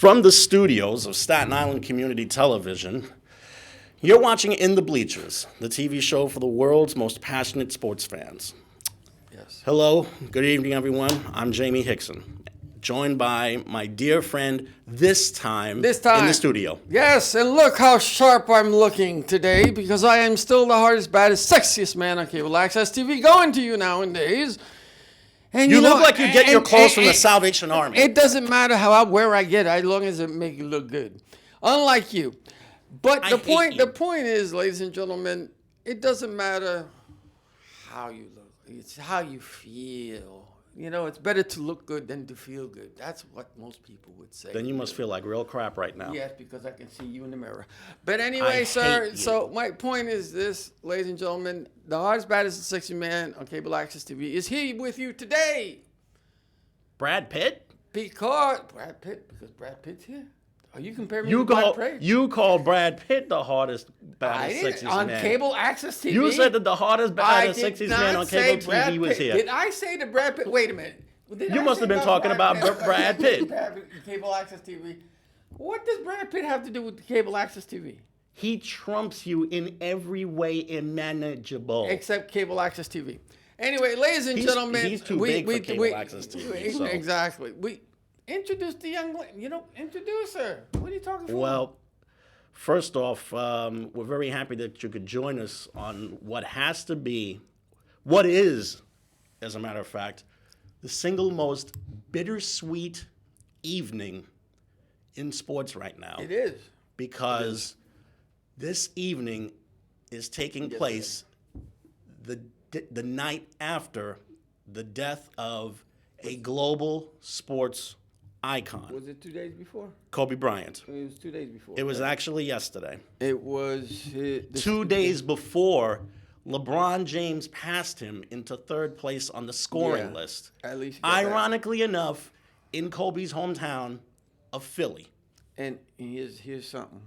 From the studios of Staten Island Community Television, you're watching In the Bleachers, the TV show for the world's most passionate sports fans. Yes. Hello, good evening, everyone. I'm Jamie Hickson, joined by my dear friend this time in the studio. Yes, and look how sharp I'm looking today because I am still the hardest, baddest, sexiest man on cable access TV going to you nowadays. And You look like you get your clothes from the Salvation Army. It doesn't matter where I get it, as long as it make you look good. Unlike you. But the point is, ladies and gentlemen, it doesn't matter how you look. It's how you feel. You know, it's better to look good than to feel good. That's what most people would say. Then you must feel like real crap right now. Yes, because I can see you in the mirror. But anyway, sir, so my point is this, ladies and gentlemen, the hardest, baddest, and sexy man on cable access TV is here with you today. Brad Pitt? Because Brad Pitt's here. Are you comparing me to Brad Pitt? You call Brad Pitt the hardest, baddest, sexiest man. On cable access TV? You said that the hardest, baddest, sexiest man on cable TV was here. Did I say that Brad Pitt? Wait a minute. You must have been talking about Brad Pitt. Cable access TV. What does Brad Pitt have to do with the cable access TV? He trumps you in every way imaginable. Except cable access TV. Anyway, ladies and gentlemen. He's too big for cable access TV. So. Exactly. Introduce the young lady. Introduce her. What are you talking for? Well, first off, we're very happy that you could join us on what is, as a matter of fact, the single most bittersweet evening in sports right now. It is. Because this evening is taking place the night after the death of a global sports icon. Was it 2 days before? Kobe Bryant. It was 2 days before. It was actually yesterday. It was 2 days before LeBron James passed him into third place on the scoring list. At least ironically enough, in Kobe's hometown of Philly. And here's something.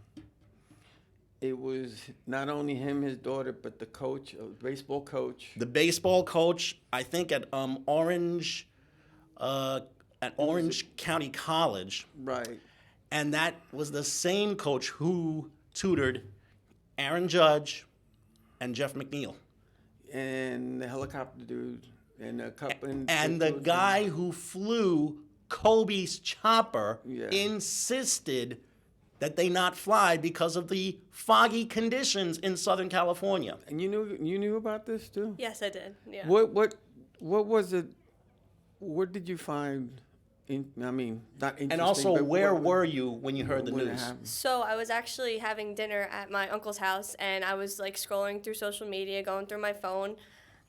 It was not only him, his daughter, but the coach, baseball coach. The baseball coach, I think at Orange County College. Right. And that was the same coach who tutored Aaron Judge and Jeff McNeil. And the helicopter dude. And the guy who flew Kobe's chopper insisted that they not fly because of the foggy conditions in Southern California. And you knew about this too? Yes, I did. Yeah. What was it? What did you find? Not interesting. And also, where were you when you heard the news? So I was actually having dinner at my uncle's house, and I was like scrolling through social media, going through my phone.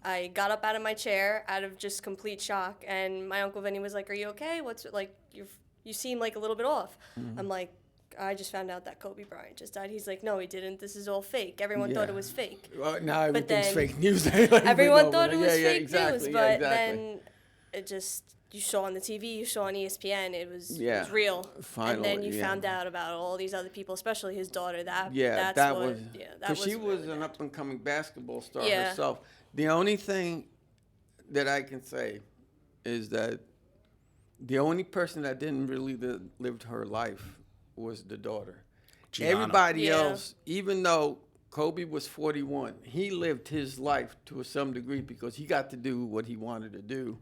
I got up out of my chair out of just complete shock, and my Uncle Vinny was like, "Are you okay? What's like? You seem like a little bit off." Mm-hmm. I'm like, "I just found out that Kobe Bryant just died." He's like, "No, he didn't. This is all fake. Everyone thought it was fake." Well, now everything's fake news. Everyone thought it was fake news, but then it just. You saw on the TV, you saw on ESPN, it was real. Finally, and then you found out about all these other people, especially his daughter. That was because she was an up and coming basketball star herself. The only thing that I can say is that the only person that didn't really live her life was the daughter. Gianna. Everybody else, even though Kobe was 41, he lived his life to some degree because he got to do what he wanted to do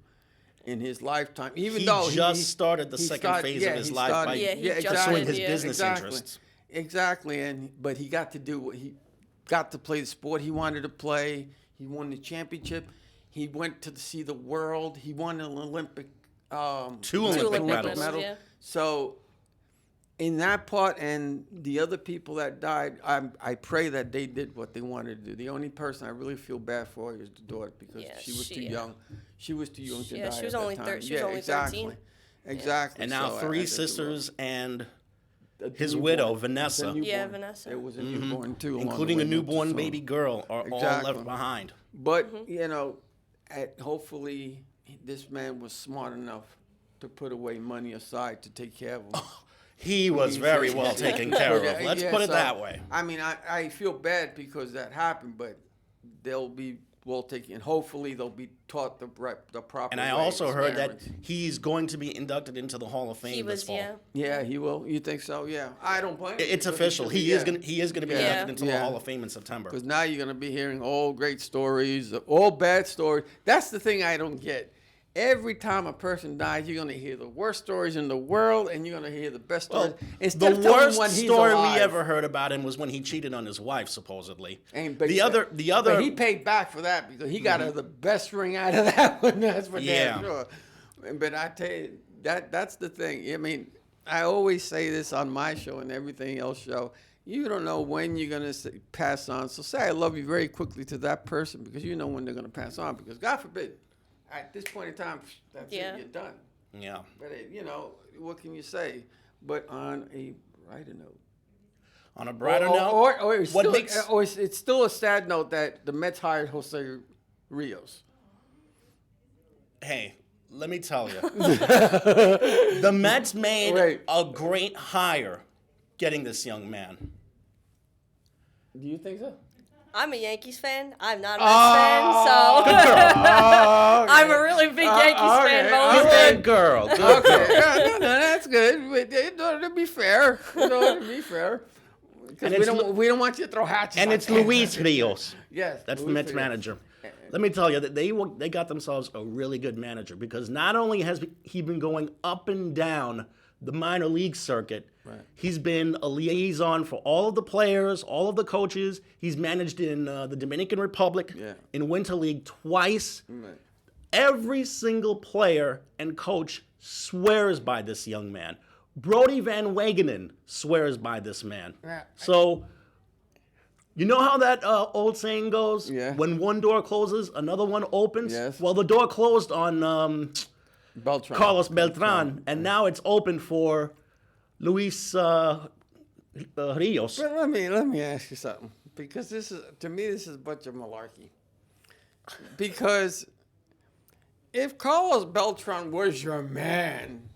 in his lifetime, even though he just started the second phase of his life by pursuing his business interests. Exactly, but he got to do what he got to play the sport he wanted to play. He won the championship. He went to see the world. He won an Olympic, two Olympic medals. Yeah. So, in that part, and the other people that died, I pray that they did what they wanted to do. The only person I really feel bad for is the daughter because she was too young. She was too young to die. Yeah, she was only 13. Exactly. And now three sisters and his widow, Vanessa. Vanessa. It was a newborn too, including a newborn baby girl, are all left behind. But hopefully, this man was smart enough to put away money aside to take care of him. He was very well taken care of. Let's put it that way. I mean, I feel bad because that happened, but there'll be will take, and hopefully they'll be taught the proper. And I way also as heard parents. that he's going to be inducted into the Hall of Fame He this was, fall. yeah. Yeah, he will. You think so? Yeah, I don't blame him. It's because official. should be, He is going to be inducted into the Yeah. Hall of Fame in September. Because now you're going to be hearing all great stories, all bad stories. That's the thing I don't get. Every time a person dies, you're going to hear the worst stories in the world, and you're going to hear the best stories. Well, Instead the of telling worst when he's story we alive. ever heard about him was when he cheated on his wife, supposedly. But The other, but he paid back for that because he got the best ring out of that one. That's for Yeah. damn sure. But I tell you, that's the thing. I mean, I always say this on my show and everything else show. You don't know when you're going to pass on. So say I love you very quickly to that person because you know when they're going to pass on. Because God forbid, at this point in time, that's Yeah. it, you're done. Yeah. But, what can you say? But on a brighter note. On a brighter note, It's still a sad note that the Mets hired Jose Rios. hey, let me tell you, the Mets made a great hire getting this young man. Do you think so? I'm a Yankees fan. I'm not a Mets fan, so I'm a really big Yankees fan. Good girl. Good girl. Okay, no, that's good. But to be fair, to be fair, because we don't want you to throw hatchets. And it's Luis Rios. Yes, That's the Luis Mets Rios. manager. Let me tell you that they got themselves a really good manager because not only has he been going up and down the minor league circuit, he's been a liaison for all of the players, all of the coaches. He's managed in the Dominican Republic, in Winter League twice. Right. Every single player and coach swears by this young man. Brody Van Wagenen swears by this man. Yeah. So, you know how that old saying goes? Yeah. When one door closes, another one opens? Yes. Well, the door closed on Beltran. Carlos Beltran, and now it's open for Luis Rios. But let me ask you something, because this is a bunch of malarkey. Because if Carlos Beltran was your man,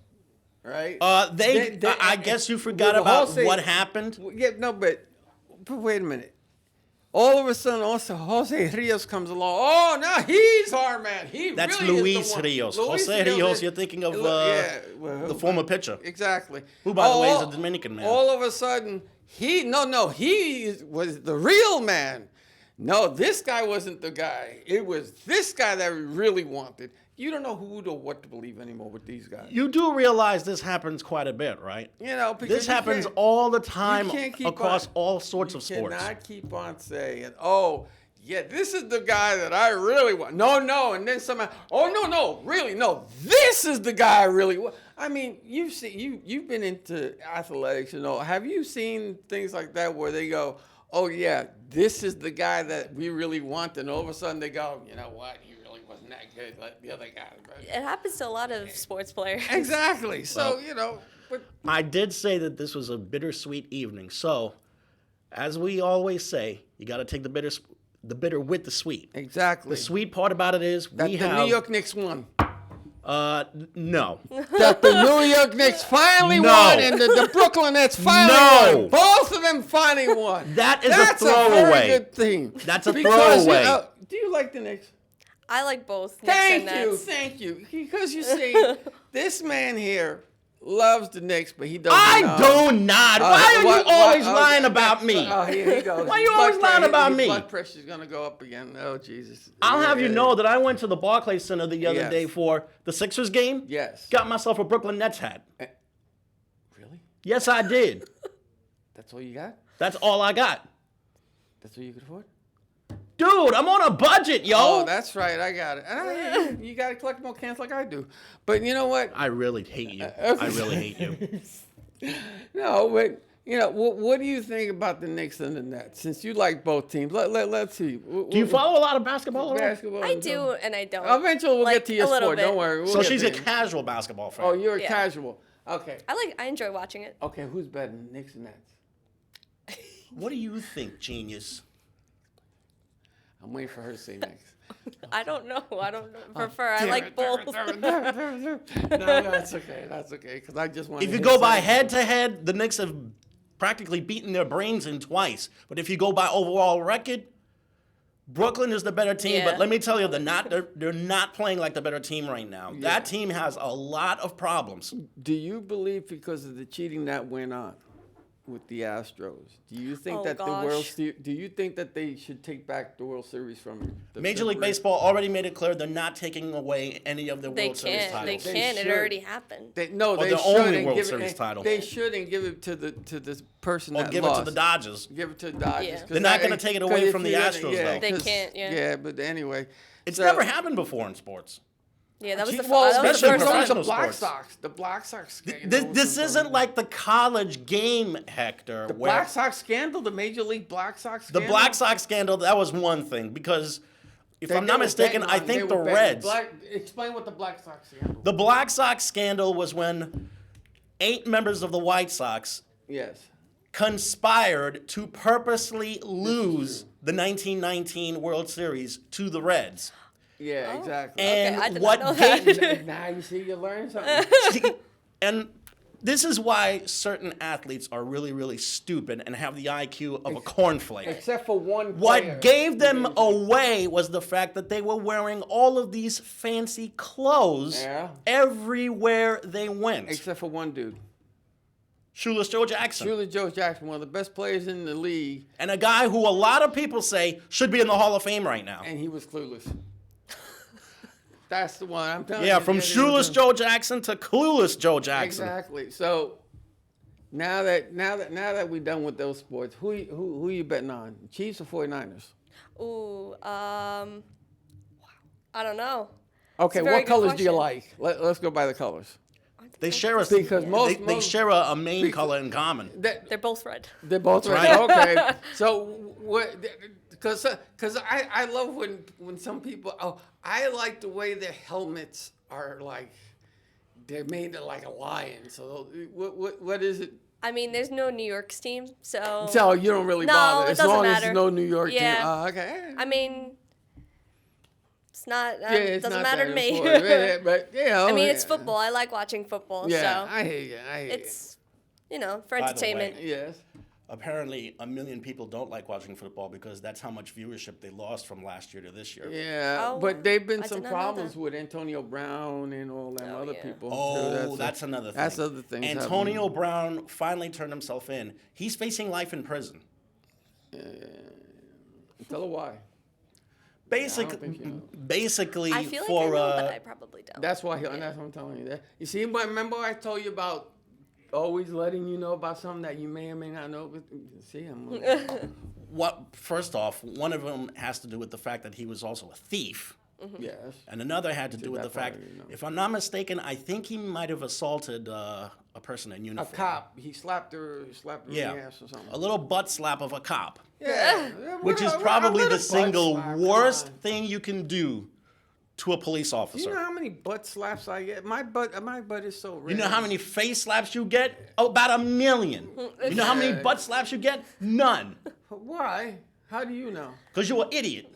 right? I guess you forgot about what happened. Yeah, no, but wait a minute. All of a sudden, also Jose Rios comes along. Oh, now he's our man. That's really Luis is the one. Rios. Luis Jose Rios, is- you're thinking of well, the former pitcher. Exactly. Who, by the way, is a Dominican man. All of a sudden, he was the real man. No, this guy wasn't the guy. It was this guy that we really wanted. You don't know who or what to believe anymore with these guys. You do realize this happens quite a bit, right? Because This happens all the time can't keep across on- all sorts of You sports. cannot keep on saying, "Oh, yeah, this is the guy that I really want." No, and then somehow, "Oh, no, really, no, this is the guy I really want." I mean, you've been into athletics, Have you seen things like that where they go, "Oh yeah, this is the guy that we really want," and all of a sudden they go, "You know what? He really wasn't that good like the other guy." Right? It happens to a lot of sports players. Exactly. So but I did say that this was a bittersweet evening. So, as we always say, you got to take the bitter with the sweet. exactly. The sweet part about it is that we the have New York Knicks won. no. That the New York Knicks finally No. won, and the Brooklyn Nets finally No. won. Both of them finally won. That is That's a throwaway. very good thing. That's a Because, throwaway. do you like the Knicks? I like both. Knicks and Thank Nets. you. Because you see, this man here loves the Knicks, but he doesn't know. I do not. Why are you always lying about me? Oh, here he goes. Why you always lying about His me? blood pressure's going to go up again. Oh, Jesus. I'll have you Yeah. know that I went to the Barclays Center the other Yes. day for the Sixers game. Yes. Got myself a Brooklyn Nets hat. Really? Yes, I did. That's all you got? That's all I got. That's all you could afford? Dude, I'm on a budget, yo. Oh, that's right. I got it. You got to collect more cans like I do. But you know what? I really hate you. I really hate you. No, but what do you think about the Knicks and the Nets? Since you like both teams, let's see. Do you follow a lot of basketball? Laura? Basketball? I do and I don't. Eventually, we'll Like, get to your a little sport. bit. Don't worry. We'll So get she's to a it. casual basketball fan. Oh, you're a Yeah. casual. Okay. I enjoy watching it. Okay. Who's better, Knicks and Nets? What do you think, genius? I'm waiting for her to say Knicks. I don't know. I don't prefer. I Damn like it, both. No, that's okay. That's okay. Because I just want. If you go by head-to-head, the Knicks have practically beaten their brains in twice. But if you go by overall record, Brooklyn is the better team, Yeah. but let me tell you, they're not playing like the better team right now. Yeah. That team has a lot of problems. Do you believe because of the cheating that went on with the Astros, do you think that do you think that they should take back the World Series from the Major League Baseball already made it clear they're not taking away any of the They World Series can't. titles. They can't. It should. already happened. They the should only and World give Series it, title. They shouldn't give it to the person Or that give lost. it to the Dodgers. Give it to the Dodgers. Yeah. 'Cause They're not I- gonna take it 'cause away if from the you're Astros, yeah, though. They 'cause- can't, yeah. Yeah, but anyway. It's So- never happened before in sports. Yeah, that was the, Well, that was the especially first in time. professional the Black sports. Sox. The Black Sox scandal. This isn't like the college game, Hector. the where Black Sox scandal. The Major League Black Sox the scandal. Black Sox scandal, that was one thing. Because if I'm They not were mistaken, betting I on- think they the were betting- Reds. Explain what the Black Sox scandal. The Black Sox scandal was when 8 members of the White Sox Yes. conspired to purposely lose the 1919 World Series to the Reds. Yeah, Oh. exactly. And I did what not know gave that. Now you see, you learn something. and this is why certain athletes are really, really stupid and have the IQ of a cornflake. Except for one player. What gave them away was the fact that they were wearing all of these fancy clothes Yeah. everywhere they went. Except for one dude. Shoeless Joe Jackson. Truly Joe Jackson, one of the best players in the league, And a guy who a lot of people say should be in the Hall of Fame right now. and he was clueless. That's the one I'm telling you. Yeah, from that he Shoeless was- Joe Jackson to Clueless Joe Jackson. Exactly. So now that we're done with those sports, who you betting on? Chiefs or 49ers? Ooh, I don't know. Okay, a very what good colors do you question. like? Let's go by the colors. They share a Because most- they share a main color in common. They're both red. They're both Right. right. Okay. So what? Because I love when some people. Oh, I like the way their helmets are like. They're made like a lion. So what is it? I mean, there's no New York's team, so. So you don't really No, bother it as doesn't long as matter. there's no New York Yeah. team. Okay. I mean, it's not. Yeah, It it's doesn't not matter that to me. important. Yeah, but yeah. I mean, it's football. I like watching football, Yeah, so I hear you. it's, for By the entertainment. way, Yes. Apparently, 1 million people don't like watching football because that's how much viewership they lost from last year to this year. Yeah, Oh, but they've been I some did not know problems that. with Antonio Brown and all them Oh, other yeah. people. Oh, too. that's another thing. That's other things. Antonio happening. Brown finally turned himself in. He's facing life in prison. Tell her why. Basically, think you know. basically I feel like for I know, but I probably don't. That's why. That's what I'm telling you. That you see, remember I told you about always letting you know about something that you may or may not know. But see, I'm. what. First off, one of them has to do with the fact that he was also a thief. Yes. And another had to do with that the fact, part I didn't know. if I'm not mistaken, I think he might have assaulted a person in A uniform. cop. He slapped her in Yeah, the ass or something. a little butt slap of a cop, Yeah. which is Well, probably a the little butt single slap, come worst on. thing you can do to a police Do officer. you know how many butt slaps I get? My butt is so red. You know how many face slaps you get? Oh, about 1 million. You know how many butt slaps you get? None. Why? How do you know? Because you're an idiot.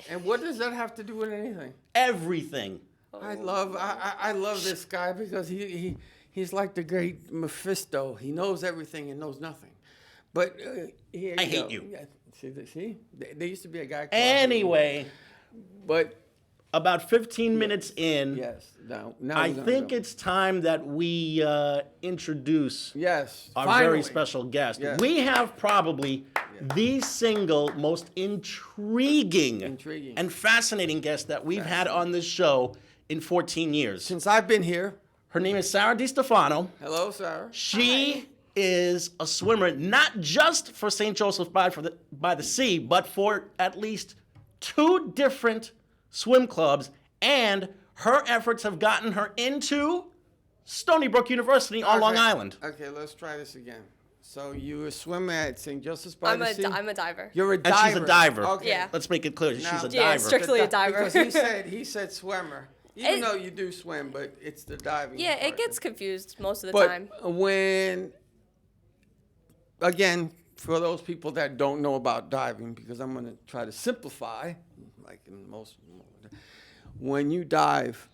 And what does that have to do with anything? Everything. I love this guy because he's like the great Mephisto. He knows everything and knows nothing. But here I you hate go. you. Yeah, see, there used to be a guy. Called Anyway, but about 15 minutes in, yes, now I we're gonna think go. it's time that we introduce yes, our finally. very special guest. Yes. We have probably the single most intriguing and fascinating guest that we've had on this show in 14 years. Since I've been here. Her name is Sarah DiStefano. Hello, Sarah. She is a swimmer, not just for St. Joseph by the Sea, but for at least 2 different swim clubs, and her efforts have gotten her into Stony Brook University on Long Island. Okay, let's try this again. So you were swimming at St. Joseph's by the Sea? I'm a diver. You're a And diver. she's a diver. Okay. Yeah. Let's make it clear, she's a Yeah, diver. strictly a diver. Because he said swimmer. Even It- though you do swim, but it's the diving. Yeah, it part. gets confused most of the But time. when, again, for those people that don't know about diving, because I'm going to try to simplify, like in most, when you dive,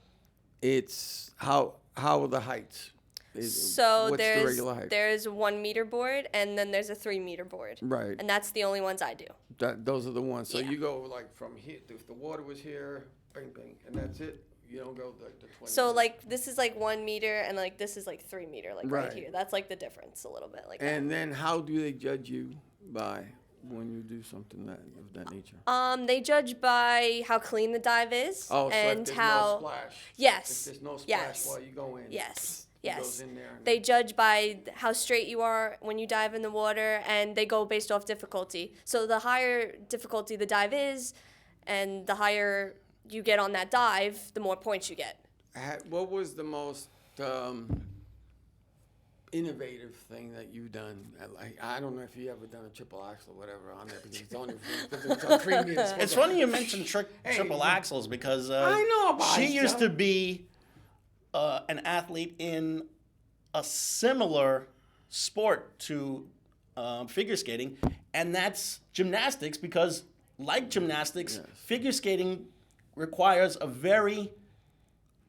it's how are the heights? So what's the regular height? there's 1 meter board, and then there's a 3 meter board. Right. And that's the only ones I do. Those are the ones. So Yeah. you go like from here, if the water was here, bang, bang, and that's it. You don't go like the 20. So like this is like 1 meter, and like this is like 3 meter, like right Right. here. That's like the difference a little bit, like And then how do they judge you by when you do something of that nature? that. They judge by how clean the dive is, Oh, so and if there's how no splash. yes, If there's no splash yes, while you go in. yes, it yes. goes in there and- They judge by how straight you are when you dive in the water, and they go based off difficulty. So the higher difficulty the dive is, and the higher you get on that dive, the more points you get. What was the most innovative thing that you've done? I don't know if you ever done a triple axel or whatever on there, because it's only because it's a premium. It's funny you mentioned triple axles because I know about she it, used Joe. to be an athlete in a similar sport to figure skating, and that's gymnastics, because like gymnastics, Yes. figure skating requires a very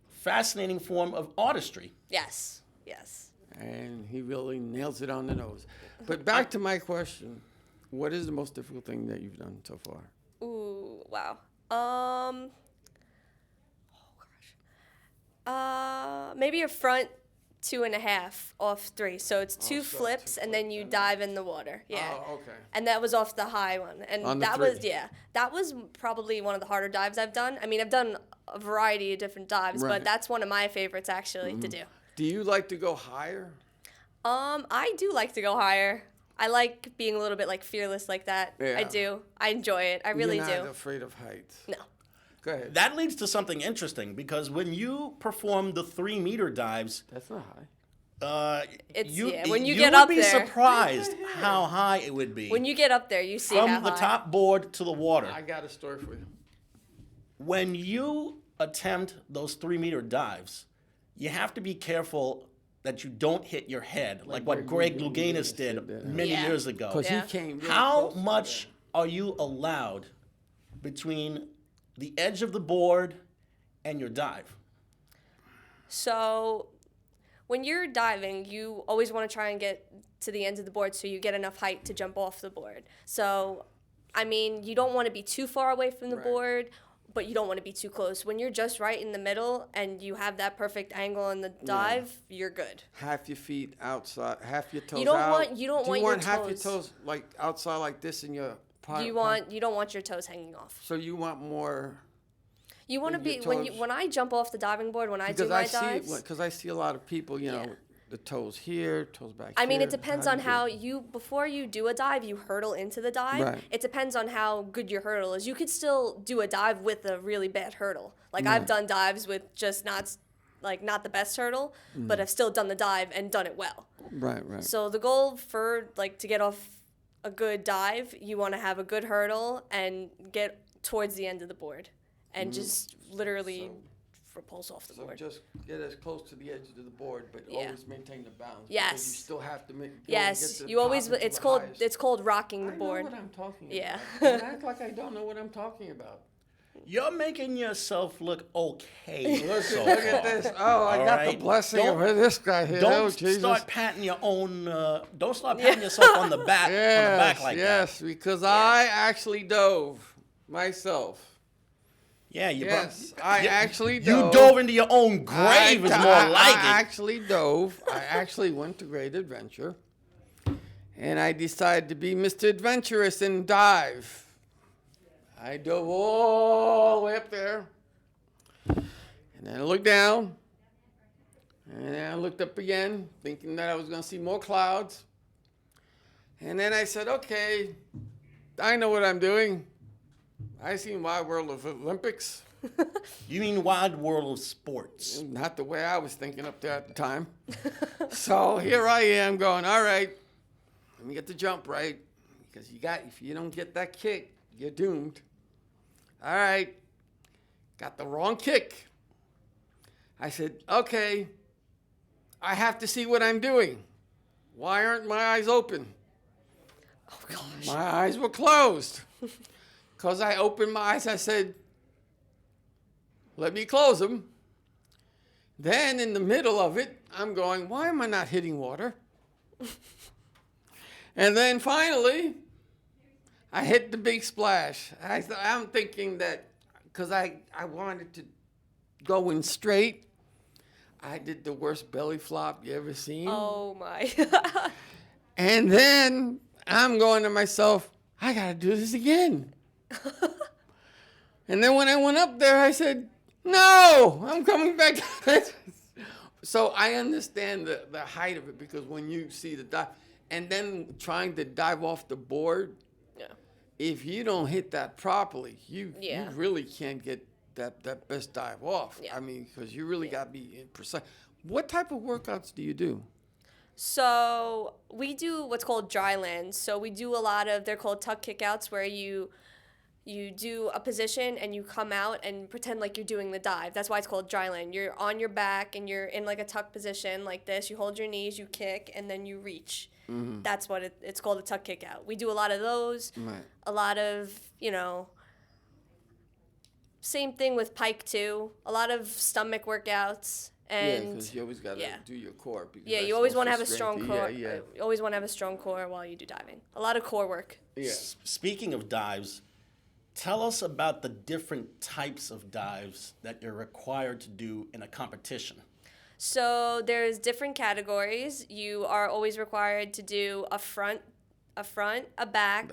fascinating form of artistry. Yes, yes. And he really nails it on the nose. But back to my question, what is the most difficult thing that you've done so far? Ooh, wow. Oh gosh. Maybe a front 2.5 off 3. So it's 2 so flips, 2 and then flips, you and dive in the water. Yeah. Oh, okay. And that was off the high one. And On the that 3. was that was probably one of the harder dives I've done. I mean, I've done a variety of different dives, Right. but that's one of my favorites actually to do. Do you like to go higher? I do like to go higher. I like being a little bit like fearless like that. Yeah. I do. I enjoy it. I really You're not do. afraid of heights. No. Go ahead. That leads to something interesting, because when you perform the 3 meter dives, That's not high. When you you get would up be there. surprised how high it would be When you get up there, you see how from the high. top board to the water. I got a story for you. When you attempt those 3 meter dives, you have to be careful that you don't hit your head, like what Greg Louganis did many Yeah. years ago. Because Yeah. he came really How close to much are you allowed between the edge of the board and your dive? So when you're diving, you always want to try and get to the ends of the board so you get enough height to jump off the board. So, I mean, you don't want to be too far away from the Right. board, but you don't want to be too close. When you're just right in the middle and you have that perfect angle in the dive, you're good. half your feet outside, half your toes You don't out. want- you don't Do want you your want half your toes- toes like outside like this in your You don't want your toes hanging off. So you want more You want to Your be toes- when I jump off the diving board, when I do because my I see dives. because I see a lot of people, you know, Yeah. the toes here, toes back I mean, here. it depends do on you do how it? before you do a dive, you hurdle into the dive. Right. It depends on how good your hurdle is. You could still do a dive with a really bad hurdle. Like I've done dives with just not the best hurdle, but I've still done the dive and done it well. Right, right. So the goal for to get off a good dive, you want to have a good hurdle and get towards the end of the board and just literally repulse off the So board. just get as close to the edge of the board, but Yeah. always maintain the balance. Yes. Because you still have to make. Yes, get the you always top into it's the called highest. it's called rocking the I board. know what I'm talking Yeah. about. Don't act like I don't know what I'm talking about. You're making yourself look okay. so Look at far. this. Oh, I All got the right? blessing Don't- of this guy here. Don't Oh, Jesus. start patting your own. Don't start patting yourself on the back. On the back like that. yes, because I actually dove myself. Yeah, you. Yes, I actually You dove. dove into your own grave. Is more like I it. actually dove. I actually went to Great Adventure, and I decided to be Mr. Adventurous and dive. I dove all the way up there, and then I looked down, and then I looked up again, thinking that I was going to see more clouds. And then I said, okay, I know what I'm doing. I seen Wide World of Olympics. You mean Wide World of Sports? Not the way I was thinking up there at the time. So here I am going, all right, let me get the jump right. Because if you don't get that kick, you're doomed. All right, got the wrong kick. I said, okay, I have to see what I'm doing. Why aren't my eyes open? Oh gosh. My eyes were closed. Because I opened my eyes, I said, let me close them. Then in the middle of it, I'm going, why am I not hitting water? And then finally, I hit the big splash. I'm thinking that because I wanted to go in straight, I did the worst belly flop you ever seen. Oh my. And then I'm going to myself, I got to do this again. And then when I went up there, I said, no, I'm coming back. So I understand the height of it, because when you see the dive, and then trying to dive off the board, Yeah. if you don't hit that properly, you Yeah. really can't get that best dive off. Yeah. I mean, because you really got to be precise. What type of workouts do you do? So we do what's called dry lands. So we do a lot of, they're called tuck kickouts, where you do a position and you come out and pretend like you're doing the dive. That's why it's called dry land. You're on your back and you're in like a tuck position like this. You hold your knees, you kick, and then you reach. Mm-hmm. That's what it's called, a tuck kick out. We do a lot of those. Right. A lot of, same thing with pike too. A lot of stomach workouts. And because you always got to do your core. Yeah, you always want to have a strong core. You always want to have a strong core while you do diving. A lot of core work. Yeah. Speaking of dives, tell us about the different types of dives that you're required to do in a competition. So there's different categories. You are always required to do a front, a back,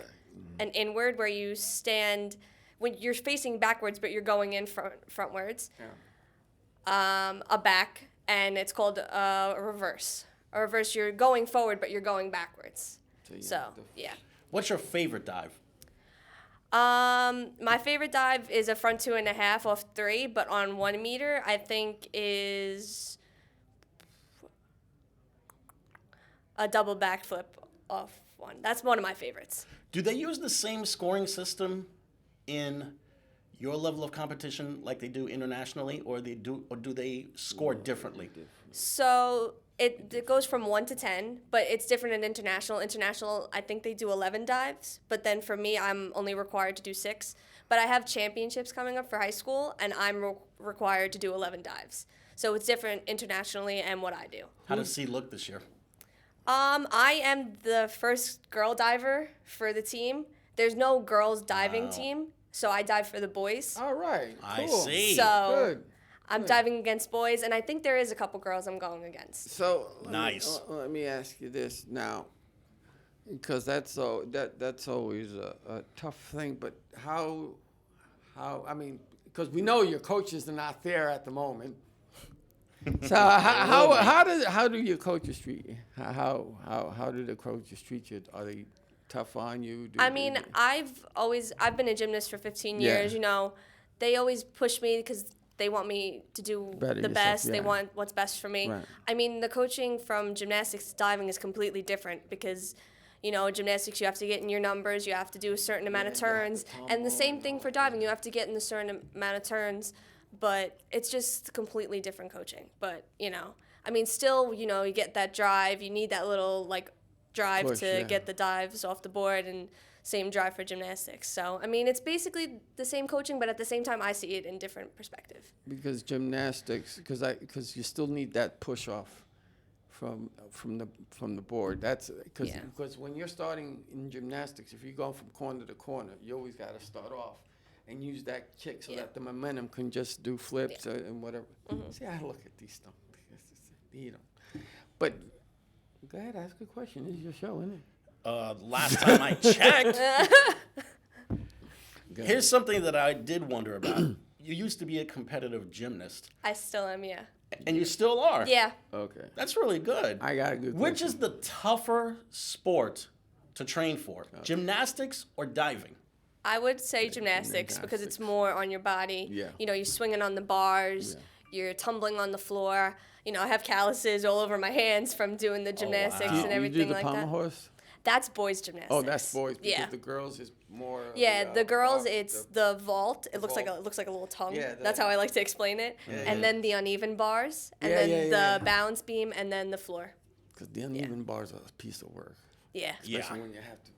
an inward, where you stand when you're facing backwards, but you're going in frontwards. Yeah. A back, and it's called a reverse. A reverse, you're going forward, but you're going backwards. So yeah. What's your favorite dive? My favorite dive is a front 2.5 off 3, but on 1 meter, I think is a double backflip off 1. That's one of my favorites. Do they use the same scoring system in your level of competition like they do internationally, or do they score differently? So it goes from 1 to 10, but it's different in international. International, I think they do 11 dives, but then for me, I'm only required to do 6. But I have championships coming up for high school, and I'm required to do 11 dives. So it's different internationally and what I do. How does C look this year? I am the first girl diver for the team. There's no girls diving team, so I dive for the boys. All right, cool. I see. So Good. I'm diving against boys, and I think there is a couple girls I'm going against. So nice. Let me ask you this now, because that's always a tough thing. But how I mean, because we know your coaches are not there at the moment. So how do your coaches treat you? How do the coaches treat you? Are they tough on you? I've been a gymnast for 15 years. They always push me because they want me to do the best. Yeah. They want what's best for me. Right. I mean, the coaching from gymnastics to diving is completely different because, gymnastics, you have to get in your numbers, you have to do a certain amount of turns. And the same thing for diving, you have to get in a certain amount of turns. But it's just completely different coaching. But, still, you get that drive. You need that little, drive push, to get the dives off the board, and same drive for gymnastics. So, it's basically the same coaching, but at the same time, I see it in different perspective. Because gymnastics, because you still need that push off from the board. That's because when you're starting in gymnastics, if you're going from corner to corner, you always got to start off and use that kick so that the momentum can just do flips and whatever. Mm-hmm. See, I look at these stuff. But go ahead, ask a question. This is your show, isn't it? Last time I checked. Here's something that I did wonder about. You used to be a competitive gymnast. I still am, yeah. And you still are? Yeah. Okay. That's really good. I got a good question. Which is the tougher sport to train for, gymnastics or diving? I would say gymnastics because it's more on your body. Yeah. You're swinging on the bars. Yeah. You're tumbling on the floor. I have calluses all over my hands from doing the gymnastics and everything like that. You do the pommel horse? That's boys gymnastics. Oh, that's boys because the girls is more. Yeah, the girls it's the vault. It looks like a little tongue. Yeah, that's how I like to explain it. Yeah, and then the uneven bars, and then the balance beam, and then the floor. Because the uneven bars are a piece of work. Yeah. Especially when you have to.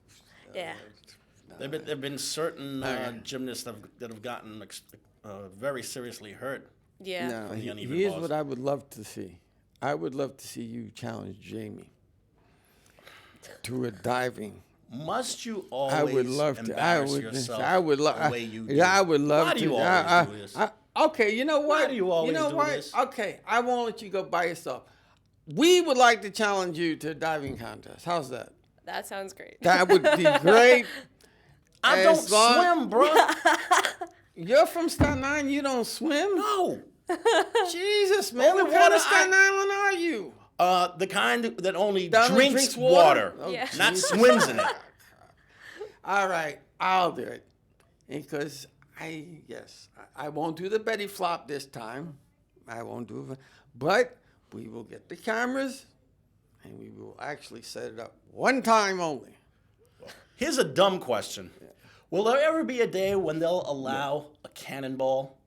Yeah. There've been certain gymnasts that have gotten very seriously hurt. Yeah. Now, here's what I would love to see. I would love to see you challenge Jamie to a diving. Must you always I would love to. embarrass yourself I would love. the way you do? Yeah, I would love Why to. do you always do this? Okay, you know what? Why do you always know do what? this? Okay, I won't let you go by yourself. We would like to challenge you to a diving contest. How's that? That sounds great. That would be great. I don't As long- swim, bro. You're from Staten Island. You don't swim? No. Jesus, man. Only What kind water of Staten Island are you? The kind that only That only drinks drinks water? water, Oh, Yeah. not Jesus. swims in it. All right, I'll do it. Because I won't do the Betty flop this time. I won't do it. But we will get the cameras and we will actually set it up one time only. Here's a dumb question. Will there ever be a day when they'll allow a cannonball?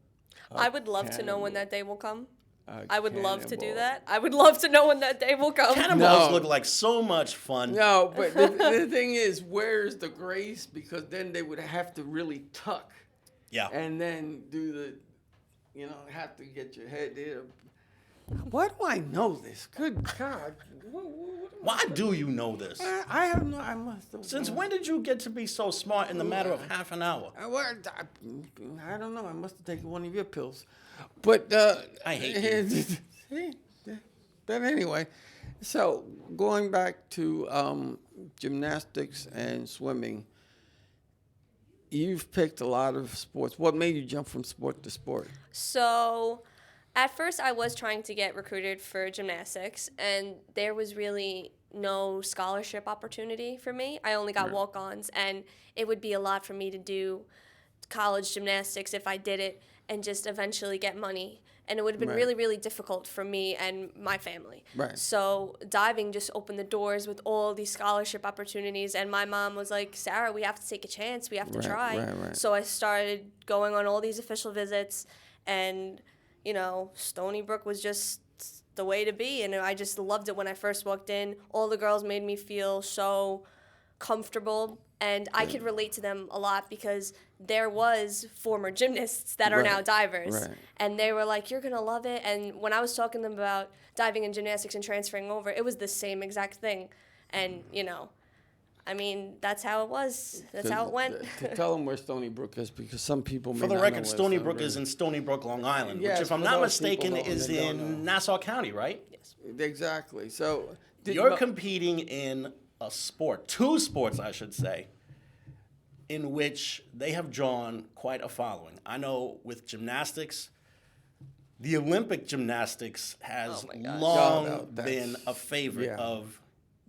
I would love to know when that day will come. A I would love to do cannonball. that. I would love to know when that day will come. Cannonballs No. look like so much fun. No, but the thing is, where's the grace? Because then they would have to really tuck Yeah. and then do the, have to get your head there. Why do I know this? Good God. Why do you know this? I have no, I must have. Since when did you get to be so smart in the matter of half an hour? I don't know. I must have taken one of your pills. But I hate you. But anyway, so going back to gymnastics and swimming, you've picked a lot of sports. What made you jump from sport to sport? So, at first, I was trying to get recruited for gymnastics, and there was really no scholarship opportunity for me. I only got walk-ons, and it would be a lot for me to do college gymnastics if I did it and just eventually get money. And it would have been Right. really, really difficult for me and my family. Right. So diving just opened the doors with all these scholarship opportunities. And my mom was like, Sarah, we have to take a chance. We have to Right, try. right. So I started going on all these official visits. And, Stony Brook was just the way to be. And I just loved it when I first walked in. All the girls made me feel so comfortable. And I could relate to them a lot because there was former gymnasts that are now divers. Right. And they were like, you're going to love it. And when I was talking to them about diving and gymnastics and transferring over, it was the same exact thing. And, that's how it was. That's how it went. To tell them where Stony Brook is, because some people may For the not record, know where Stony Brook is in Stony Brook, Long Island, Yes, which, if I'm for not those people mistaken, is that don't know. in Nassau County, right? Exactly. So You're competing in a sport, two sports, I should say, in which they have drawn quite a following. I know with gymnastics, the Olympic gymnastics has Oh my gosh. long No, that's- been a favorite yeah. of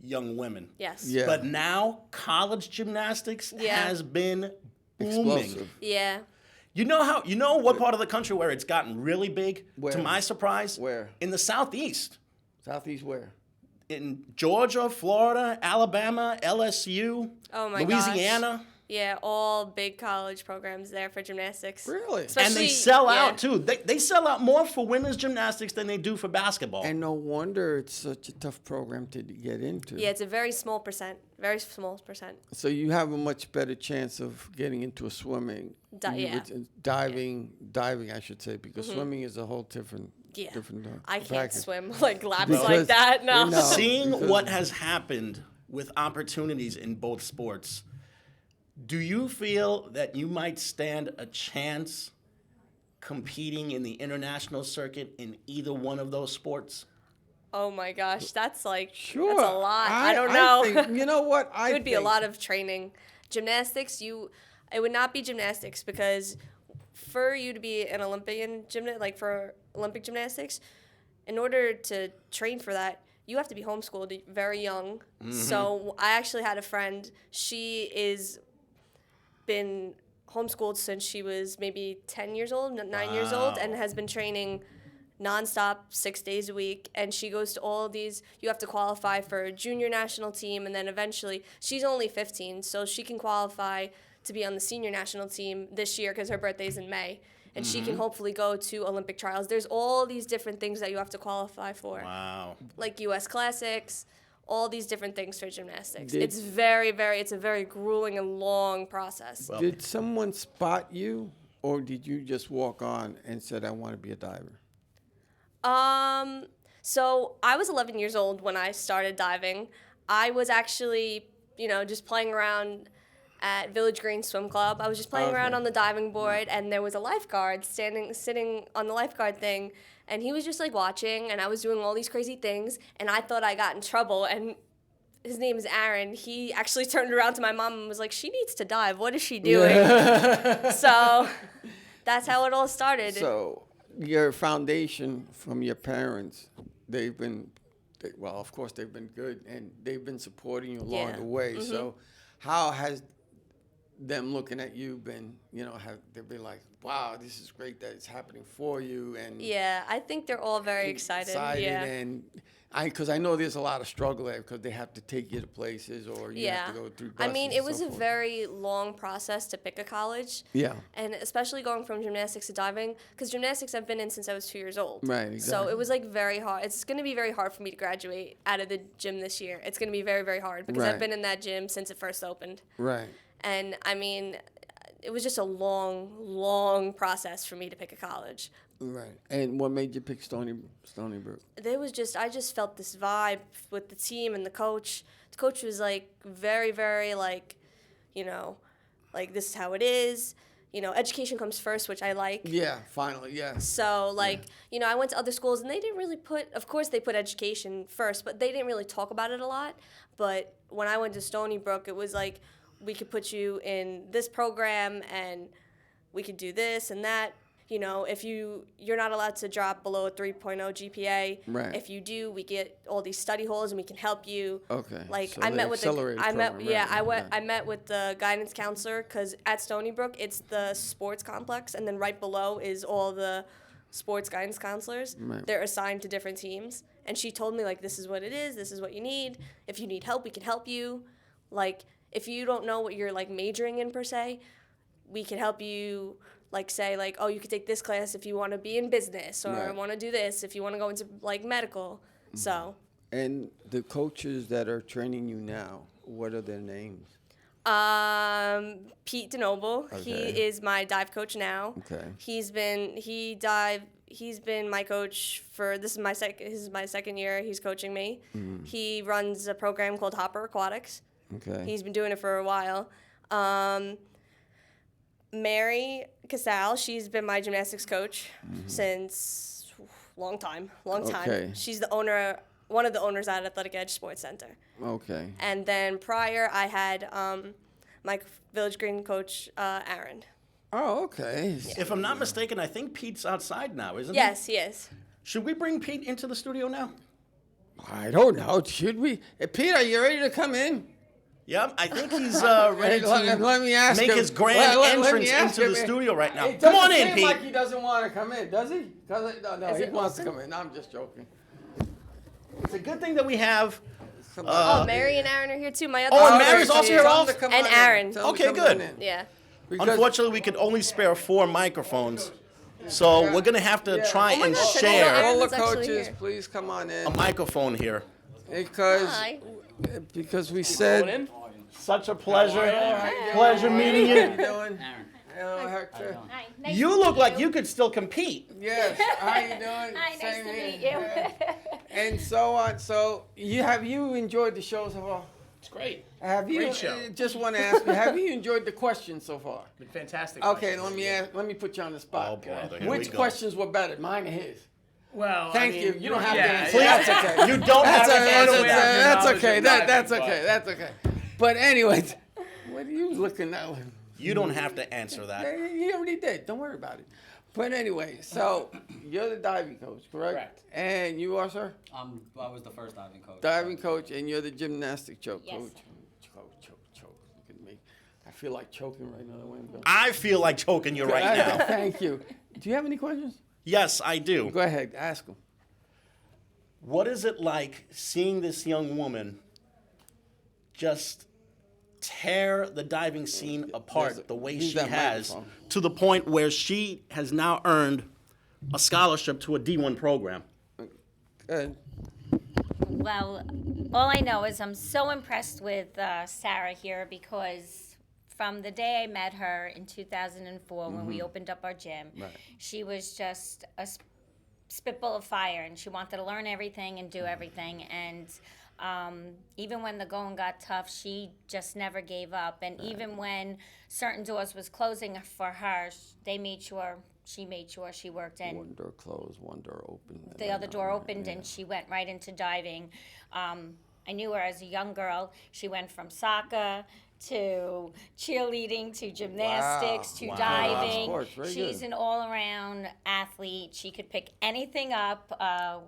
young women. Yes. Yeah. But now college gymnastics Yeah. has been booming. explosive. Yeah. You know what part of the country where it's gotten really big? Where? To my surprise? Where? In the Southeast. Southeast where? In Georgia, Florida, Alabama, LSU, Oh my Louisiana. Yeah, all big college programs there for gymnastics. Really? And Especially, they sell yeah. out too. They sell out more for women's gymnastics than they do for basketball. And no wonder it's such a tough program to get into. Yeah, it's a very small percent. Very small percent. So you have a much better chance of getting into a swimming. Yeah. Diving, I should say, because swimming is a whole different. Yeah. Different. I can't package. swim like laps Because- like that. No. No. Seeing because- what has happened with opportunities in both sports, do you feel that you might stand a chance competing in the international circuit in either one of those sports? Oh my gosh, that's Sure. that's a lot. I don't know. think, you know what? It would be a lot of training. Gymnastics, it would not be gymnastics because for you to be an Olympian gymnast, like for Olympic gymnastics, in order to train for that, you have to be homeschooled very young. So I actually had a friend. She is been homeschooled since she was maybe 10 years old, 9 years old, and has been training nonstop 6 days a week. And she goes to all these, you have to qualify for a junior national team, and then eventually, she's only 15, so she can qualify to be on the senior national team this year because her birthday's in May. And she can hopefully go to Olympic trials. There's all these different things that you have to qualify for, Wow. like U.S. Classics, all these different things for gymnastics. Did- It's it's a very grueling and long process. Well, Did someone spot you, or did you just walk on and said, "I want to be a diver"? So I was 11 years old when I started diving. I was actually, just playing around at Village Green Swim Club. I was just playing around on the diving board, and there was a lifeguard sitting on the lifeguard thing, and he was just like watching, and I was doing all these crazy things, and I thought I got in trouble, and his name is Aaron. He actually turned around to my mom and was like, "She needs to dive. What is she doing?" So that's how it all started. So your foundation from your parents, of course they've been good, and they've been supporting you along the way. So how has them looking at you been, have they been like, wow, this is great that it's happening for you? And yeah, I think they're all very excited. Yeah. And because I know there's a lot of struggle there because they have to take you to places or you have to go through buses. I mean, it was a very long process to pick a college. Yeah. And especially going from gymnastics to diving, because gymnastics I've been in since I was 2 years old. Right, exactly. So it was like very hard. It's going to be very hard for me to graduate out of the gym this year. It's going to be very, very hard because I've been in that gym since it first opened. Right. And I mean, it was just a long, long process for me to pick a college. Right. And what made you pick Stony Brook? I just felt this vibe with the team and the coach. The coach was like very, very like, like this is how it is. Education comes first, which I like. Yeah, finally, yeah. So I went to other schools and they didn't really of course they put education first, but they didn't really talk about it a lot. But when I went to Stony Brook, it was like, we could put you in this program and we could do this and that. If you're not allowed to drop below a 3.0 GPA. Right. If you do, we get all these study halls and we can help you. Okay. Like so I met with I met met with the guidance counselor because at Stony Brook it's the sports complex and then right below is all the sports guidance counselors. Right. They're assigned to different teams, and she told me like, this is what it is. This is what you need. If you need help, we can help you. Like if you don't know what you're like majoring in per se, we can help you. Like say like, oh, you could take this class if you want to be in business or want to do this if you want to go into like medical. So. And the coaches that are training you now, what are their names? Pete DeNoble. Okay. He is my dive coach now. Okay. He's been my coach for this is my second year. He's coaching me. He runs a program called Hopper Aquatics. Okay. He's been doing it for a while. Mary Casal, she's been my gymnastics coach since long time. Okay. She's one of the owners at Athletic Edge Sports Center. Okay. And then prior, I had my Village Green coach, Aaron. Oh, okay. Yeah. If I'm not mistaken, I think Pete's outside now, isn't he? Yes, he is. Should we bring Pete into the studio now? I don't know. Should we? Hey, Pete, are you ready to come in? Yep, I think he's ready to let me ask make him. his grand entrance into the studio right now. It Come on doesn't in, seem Pete. like he doesn't want to come in, does he? No, Is he it wants open? to come in. I'm just joking. It's a good thing that we have. Mary and Aaron are here too. My other Oh, and coach. Mary's also here Tell him also? to come And on in. Aaron. Tell him to Okay, come on good. in. Yeah. Because- Unfortunately, we could only spare 4 microphones, so we're gonna have to try Oh my and gosh, I didn't know share Aaron all the was actually coaches, here. please come on in. a microphone here. Hi. Because we said. Such a pleasure. Hi. Pleasure meeting How you. you doing? Hello, Hector. Hi. Nice You to look meet like you could still compete. Yes. How you doing? Hi, nice Same to here. meet you. Yeah. And so on. So have you enjoyed the show so far? It's great. Have you? Great show. Just want to ask you, have you enjoyed the questions so far? Been fantastic. Okay, questions. let me put you on the spot. Oh, brother, here we Which go. questions were better, mine or his? Well, Thank I mean, you. You don't have to yeah, answer. yeah. That's okay. You don't have That's to answer okay. that. That's Knowledge okay. of That's diving, okay. That's okay. But anyways, what are you looking at? You don't have to answer that. You already did. Don't worry about it. But anyway, so you're the diving coach, correct? Correct. And you are, sir? I was the first diving coach. Diving coach, and you're the gymnastic coach. Yes. Choke. Look at me. I feel like choking right now. I feel like choking you right now. Thank you. Do you have any questions? Yes, I do. Go ahead. Ask them. What is it like seeing this young woman just tear the diving scene apart the way use she that has, microphone. to the point where she has now earned a scholarship to a D1 program? Good. Well, all I know is I'm so impressed with Sarah here because from the day I met her in 2004 when we opened up our gym, Right. she was just spitball of fire, and she wanted to learn everything and do everything. And even when the going got tough, she just never gave up. And even when certain doors was closing for her, she made sure she worked in. One door closed, one door open. The other door opened, and she went right into diving. I knew her as a young girl. She went from soccer to cheerleading to gymnastics to diving. Sports, very She's good. an all-around athlete. She could pick anything up.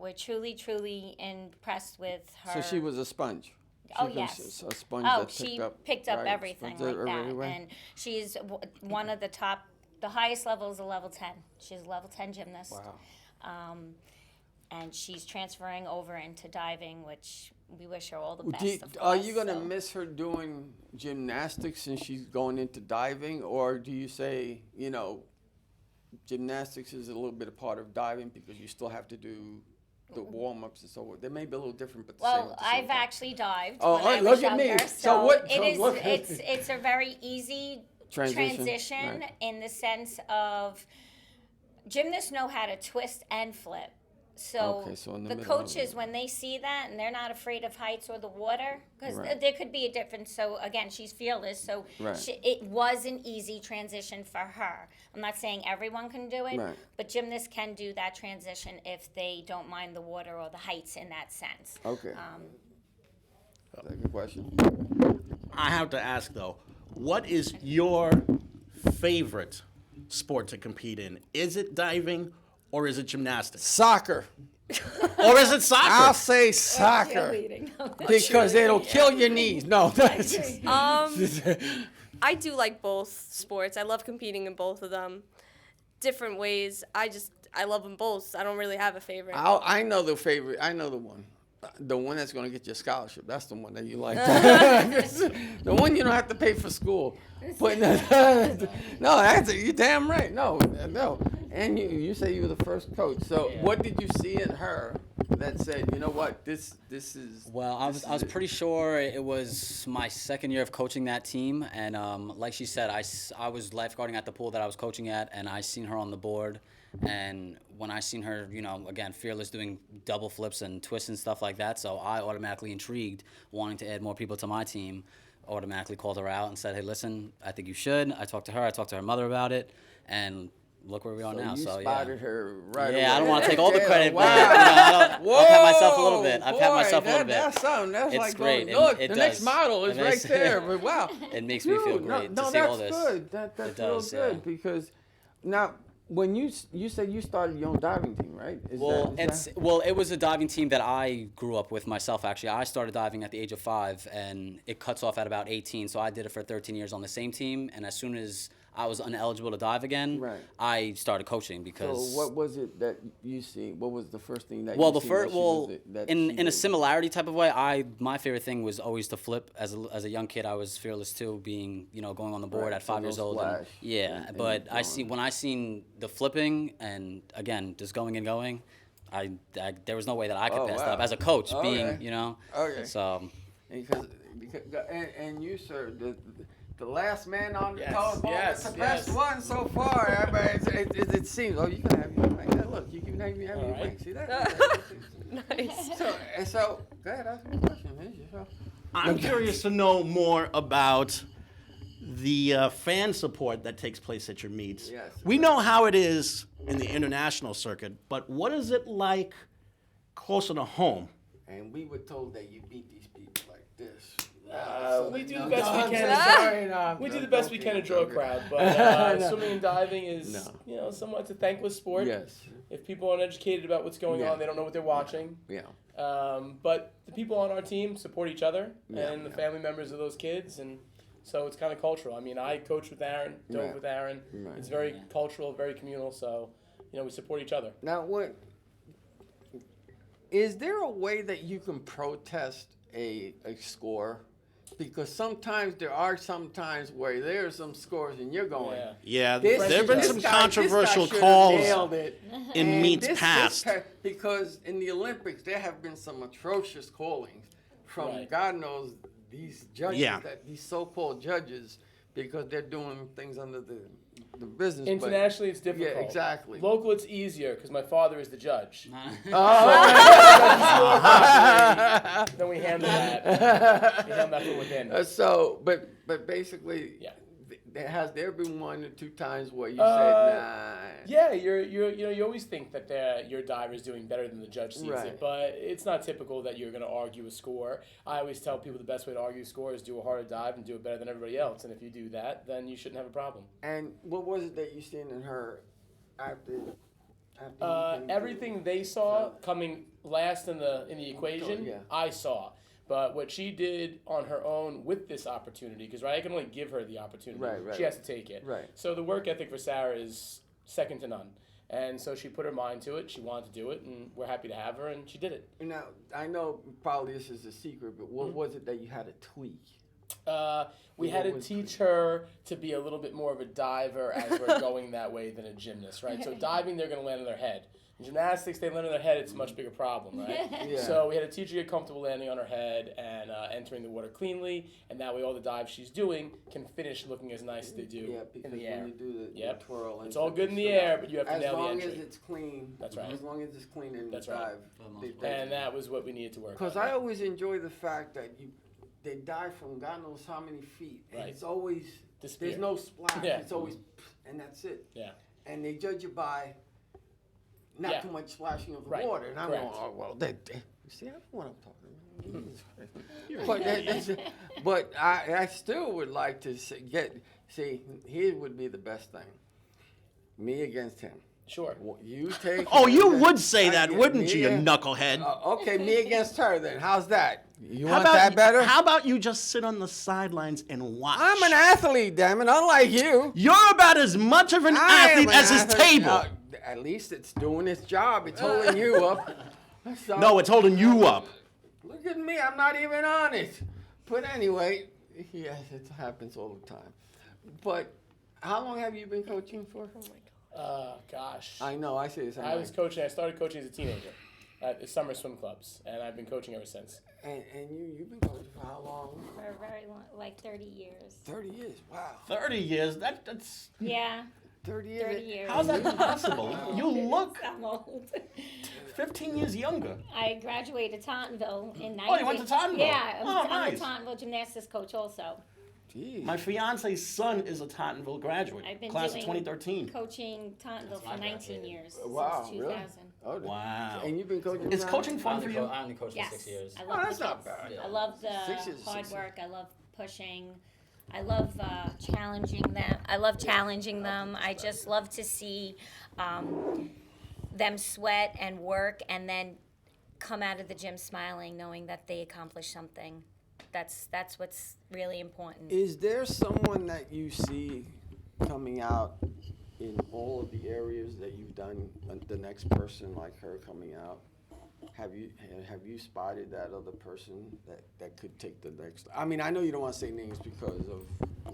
We're truly, truly impressed with her. So she was a sponge. Oh, was yes. A sponge Oh, that she picked picked up right, everything sponge like that. everywhere. And she's one of the top, the highest level is a level 10. She's a level 10 gymnast. Wow. And she's transferring over into diving, which we wish her all the Well, best, of are course, you gonna so. miss her doing gymnastics since she's going into diving, or do you say, gymnastics is a little bit a part of diving because you still have to do the warm-ups and so on? They may be a little different, but the same Well, at the same I've time. actually dived Oh, when I look was at me. younger, So what- it so is. look- It's a very easy transition right. in the sense of gymnasts know how to twist and flip. So, Okay, so in the the middle of coaches, it. when they see that and they're not afraid of heights or the water, because Right. there could be a difference. So again, she's fearless. So Right. it was an easy transition for her. I'm not saying everyone can do it, Right. but gymnasts can do that transition if they don't mind the water or the heights in that sense. Okay. Second question. I have to ask though, what is your favorite sport to compete in? Is it diving or is it gymnastics? Soccer. Or is it I'll soccer? say soccer because it'll kill your knees. No, that's I do like both sports. I love competing in both of them. Different ways. I love them both. I don't really have a favorite. I know the favorite. I know the one. The one that's going to get you a scholarship. That's the one that you like. The one you don't have to pay for school. But you're damn right. No. And you say you were the first coach. So what did you see in her that said, you know what, this is? Well, I was pretty sure it was my second year of coaching that team, and like she said, I was lifeguarding at the pool that I was coaching at, and I seen her on the board, and when I seen her, again, fearless, doing double flips and twists and stuff like that, so I automatically intrigued, wanting to add more people to my team. Automatically called her out and said, hey, listen, I think you should. I talked to her mother about it, and look where we are now. You So spotted her right away. Yeah, I don't want to take all the credit, Wow. but I'll pat myself a little bit. I've pat myself a little bit. That's something. That's It's like great. going, look, It the next does. model is It right makes- there. But wow. It makes me feel Dude, great no, to see all that's this. good. That's It real does, good yeah. because now when you said you started your own diving team, right? It was a diving team that I grew up with myself. Actually, I started diving at the age of 5, and it cuts off at about 18. So I did it for 13 years on the same team, and as soon as I was ineligible to dive again, Right. I started coaching because. So what was it that you see? What was the first thing that Well, you the first, in a did? similarity type of way, my favorite thing was always to flip. As a young kid, I was fearless too, being going on the board Right, at so 5 no years old. splash and But going. when I seen the flipping and again just going and going, there was no way that I could Oh, pass wow. that up as a coach, Okay. being Okay. So Because and you, sir, the last man on the Yes, totem pole, yes, that's the best yes. one so far. I mean, it seems. Oh, you can have your wing. Look, you can have your All right. wing. See that? Nice. So go ahead, ask me a question. Here's your show. I'm curious to know more about the fan support that takes place at your meets. Yes. We know how it is in the international circuit, but what is it like closer to home? And we were told that you beat these people like this. We do the best we can. We do the best we can to draw a crowd, but No. swimming and diving is, No. somewhat it's a thankless sport. Yes. If people aren't educated about what's going Yeah. on, they don't know what they're watching. Yeah. But the people on our team support each other Yeah, and the yeah. family members of those kids, and so it's kind of cultural. I mean, I coach with Aaron, dove Right. with Aaron. Right. It's very cultural, very communal. So, we support each other. Now, what is there a way that you can protest a score? Because sometimes there are some times where there's some scores and you're going. Yeah. Yeah, This- there have been this some guy- controversial this guy calls should've nailed it. in And meets this past. because in the Olympics there have been some atrocious callings from Right. God knows these judges, Yeah. these so-called judges. because they're doing things under the business. but- Internationally, it's difficult. Yeah, exactly. Local, it's easier because my father is the judge. Then we handle that. We handle that from within. So, but basically, Yeah. Has there been 1 or 2 times where you said, nah? Yeah, you always think that your diver is doing better than the judge sees Right. it, but it's not typical that you're going to argue a score. I always tell people the best way to argue a score is do a harder dive and do it better than everybody else, and if you do that, then you shouldn't have a problem. And what was it that you seen in her after you came Everything they saw coming last in the equation, yeah. I saw. But what she did on her own with this opportunity, because I can only give her the opportunity. Right. She has to take it. Right. So the work ethic for Sarah is second to none. And so she put her mind to it. She wanted to do it, and we're happy to have her, and she did it. Now, I know probably this is a secret, but what was it that you had to tweak? We had to teach her to be a little bit more of a diver as we're going that way than a gymnast, right? So diving, they're going to land on their head. In gymnastics, they land on their head, it's a much bigger problem, right? Yeah. So we had to teach her to get comfortable landing on her head and entering the water cleanly, and that way all the dives she's doing can finish looking as nice as they do Yeah, because in the air. when you do the Yep. twirl, and It's all stuff, good in the stuff, air, but you have to as nail the long entry. as it's clean. That's right. As long as it's clean in That's the right. dive. For the most they- part. And that was what we needed to work on. Because I always enjoy the fact that they dive from God knows how many feet, and Right. it's always Disappear. there's no splash. Yeah. It's always and that's it. Yeah. And they judge you by not Yeah. too much splashing of the Right. water. And I'm Correct. going, oh well, you see, I know what I'm talking about. Jesus Christ. but I still would like to see. Here would be the best thing. Me against him. Sure. You take. Oh, him you against- would say that, Yeah, wouldn't me you, you and- knucklehead? Okay, me against her then. How's that? You How want about that better? How about you just sit on the sidelines and watch? I'm an athlete, damn it, unlike you. You're about as much of an I am athlete an as his athlete. table. At least it's doing its job. It's holding you up. So, No, it's holding you up. Look at me. I'm not even on it. But anyway, yes, it happens all the time. But how long have you been coaching for? Gosh. I know. I say this. I started coaching as a teenager at the summer swim clubs, and I've been coaching ever since. And you've been coaching for how long? For a very long, like 30 years. 30 years. Wow. 30 years. That's. Yeah, 30 years. 30 years. How's that possible? You look I'm old. 15 years younger. I graduated Tottenville in 19... Oh, you went to Tottenville? Yeah, Oh, I'm nice. a Tottenville gymnastics coach also. Jeez. My fiance's son is a Tottenville graduate, I've been class of doing 2013. Coaching Tottenville for 19 years, Wow, since really? 2000. Oh, Wow. And you've been coaching. Is now? coaching fun for you? I only coached Yes, for 6 years. I love that's the not kids. bad. I love the 6 years is hard 6 years. work. I love pushing. I love challenging them. I love challenging them. I just love to see them sweat and work and then come out of the gym smiling, knowing that they accomplished something. That's what's really important. Is there someone that you see coming out in all of the areas that you've done? The next person like her coming out. Have you spotted that other person that could take the next? I mean, I know you don't want to say names because of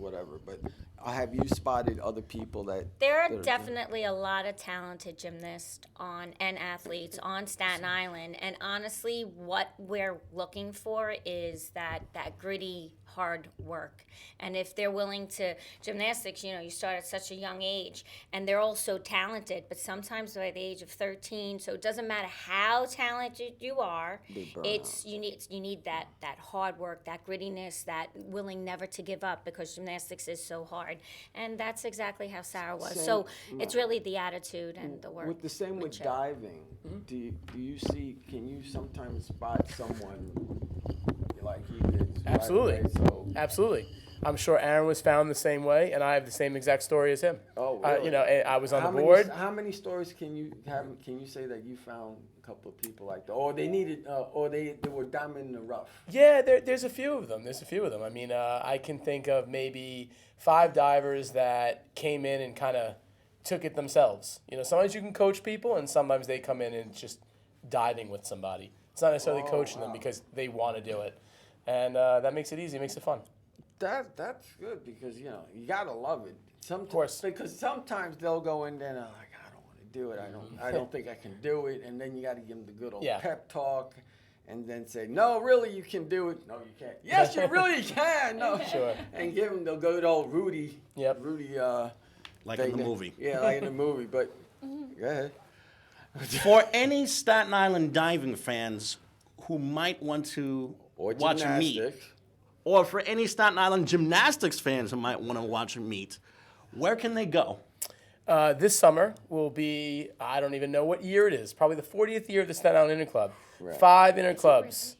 whatever, but have you spotted other people that? There are that definitely a lot of talented gymnasts and athletes on Staten Island, and honestly, what we're looking for is that gritty, hard work. And if they're willing to, gymnastics, you start at such a young age, and they're all so talented, but sometimes by the age of 13, so it doesn't matter how talented you are, it's you need that hard work, that grittiness, that willing never to give up, because gymnastics is so hard. And that's exactly how Sarah was. Same- So it's really the attitude and the work. With the same with Chip. diving, do you see? Can you sometimes spot someone like he did? right Absolutely. away? So Absolutely. I'm sure Aaron was found the same way, and I have the same exact story as him. Oh, really? I was on the board. How many stories can you have? Can you say that you found a couple of people like that, or they needed, or they were diamond in the rough? Yeah, there's a few of them. I mean, I can think of maybe 5 divers that came in and kind of took it themselves. Sometimes you can coach people, and sometimes they come in and it's just diving with somebody. It's not necessarily coaching them because they want to do it, and that makes it easy. It makes it fun. That's good because you gotta love it. Of course. Because sometimes they'll go in there and they're like, I don't want to do it. I don't think I can do it. And then you got to give them the good old Yeah. pep talk. and then say, no, really, you can do it. No, you can't. Yes, you really can. No. Sure. And give them the good old Rudy. Yep. Rudy. Like in the movie. Yeah, like in the movie. But go ahead. For any Staten Island diving fans who might want to Or watch a meet, gymnastics. or for any Staten Island gymnastics fans who might want to watch a meet, where can they go? This summer will be, I don't even know what year it is, probably the 40th year of the Staten Island Interclub. Right. 5 interclubs,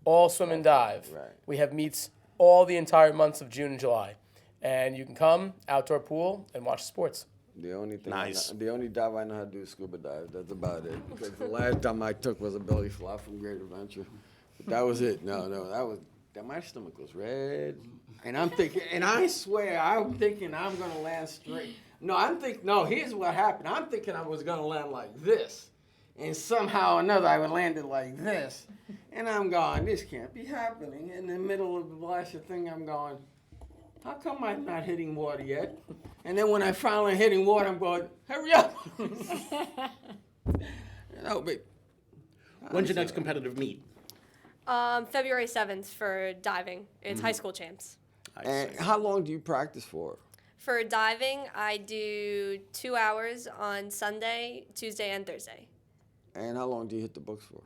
all swim and dive. Right. We have meets all the entire months of June and July. And you can come, outdoor pool, and watch sports. The only thing, Nice. the only dive I know how to do is scuba dive. That's about it. Because the last time I took was a belly flop from Great Adventure. But that was it. No, my stomach was red. And I'm thinking, and I swear, I'm thinking I'm gonna land straight. No, here's what happened. I'm thinking I was gonna land like this. And somehow or another I would land it like this. And I'm going, this can't be happening. In the middle of the blasted thing, I'm going, how come I'm not hitting water yet? And then when I finally hitting water, I'm going, hurry up. But When's your next competitive meet? February 7th for diving. It's high school champs. And how long do you practice for? For diving, I do 2 hours on Sunday, Tuesday, and Thursday. And how long do you hit the books for?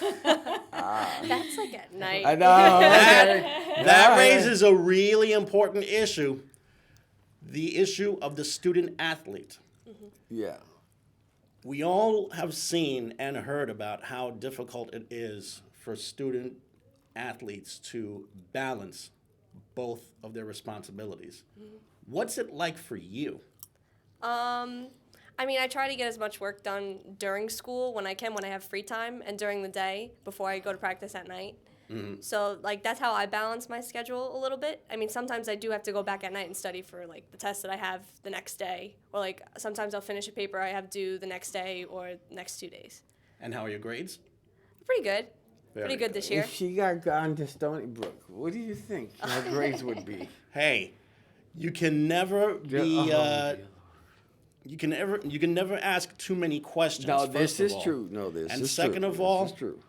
That's like at night. I know. That raises a really important issue, the issue of the student athlete. Yeah. We all have seen and heard about how difficult it is for student athletes to balance both of their responsibilities. What's it like for you? I mean, I try to get as much work done during school when I can, when I have free time, and during the day before I go to practice at night. So, like, that's how I balance my schedule a little bit. I mean, sometimes I do have to go back at night and study for, like, the test that I have the next day. Or, like, sometimes I'll finish a paper I have due the next day or next 2 days. And how are your grades? Pretty good. Very Pretty good this year. If she got gone to Stony Brook, what do you think her grades would be? Hey, you can never be. You can never ask too many questions. No, first this of is all. true. No, this And is second true. of all, this is true.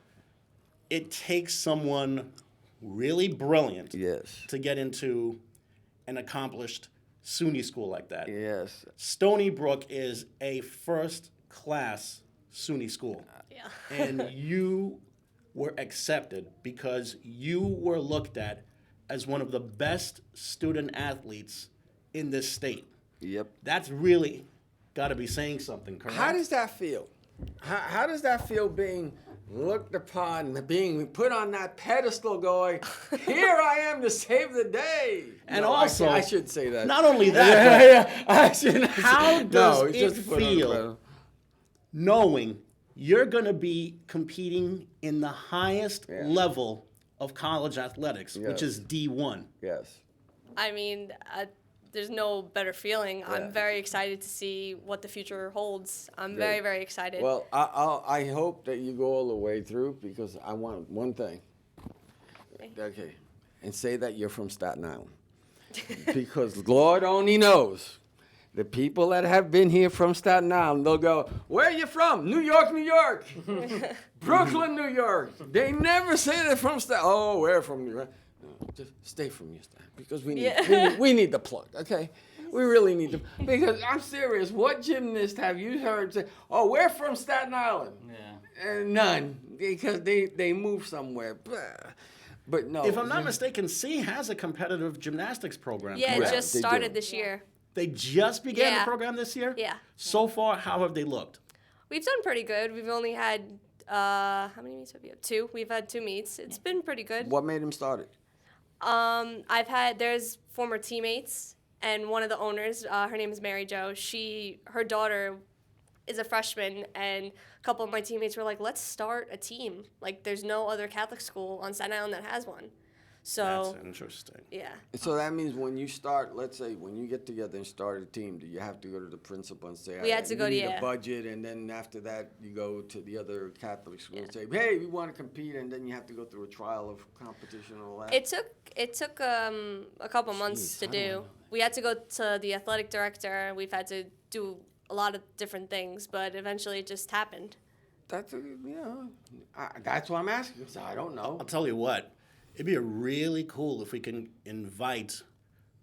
It takes someone really brilliant Yes. to get into an accomplished SUNY school like that. Yes. Stony Brook is a first-class SUNY school. Yeah. And you were accepted because you were looked at as one of the best student athletes in this state. Yep. That's really got to be saying something, correct? How does that feel? How does that feel being looked upon, being put on that pedestal going, here I am to save the day? And No, also, I should say that. Not only that, yeah, I should. how does it's it just put on the feel pedestal. knowing you're going to be competing in the highest level of college athletics, which Yes. is D1? Yes. I mean, there's no better feeling. Yeah. I'm very excited to see what the future holds. I'm very, very excited. Well, I hope that you go all the way through because I want one thing. Okay. And say that you're from Staten Island. Because Lord only knows. The people that have been here from Staten Island, they'll go, where are you from? New York, New York. Brooklyn, New York. They never say they're from Staten Island. Oh, we're from New York. No, just stay from your Staten because we need the plug, okay? We really need to, because I'm serious. What gymnast have you heard say, oh, we're from Staten Island? Yeah. None, because they move somewhere. But no. If I'm not mistaken, C has a competitive gymnastics program. yeah, it correct? just They do. started this year. They just began the Yeah. program this year? Yeah. So far, how have they looked? We've done pretty good. We've only had, how many meets have we had? 2. We've had 2 meets. It's been pretty good. What made him start it? There's former teammates, and one of the owners, her name is Mary Jo. Her daughter is a freshman, and a couple of my teammates were like, let's start a team. Like, there's no other Catholic school on Staten Island that has one. So, That's interesting. yeah. So that means when you start, let's say, when you get together and start a team, do you have to go to the principal and say, We had to go to, need yeah. a budget, and then after that, you go to the other Catholic school and say, hey, we want to compete, and then you have to go through a trial of competition and all that? It took a couple months to do. We had to go to the athletic director. We've had to do a lot of different things, but eventually it just happened. that's why I'm asking. 'Cause I don't know. I'll tell you what, it'd be really cool if we can invite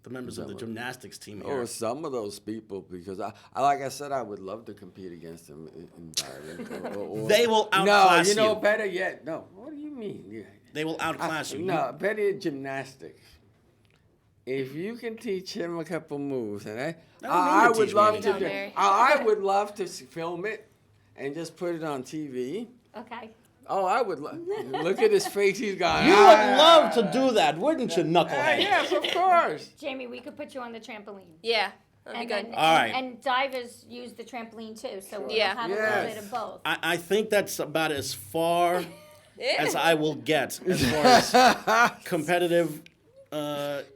the members of the gymnastics team here. Or some of those people, because I like I said, I would love to compete against them in diving. They will outclass No, you. better yet, no. What do you mean? Yeah. They will outclass you. No, better yet, gymnastics. If you can teach him a couple moves, and I need to would teach love me to. anything. I would love to film it and just put it on TV. Okay. Oh, I would love. Look at his face. He's gone. You would love to do that, wouldn't you, knucklehead? Yes, of course. Jamie, we could put you on the trampoline. Yeah, that'd be And good. then, All right. and divers use the trampoline too, so we'll Yeah. have a Yes. little bit of both. I think that's about as far Yeah. as I will get as far as competitive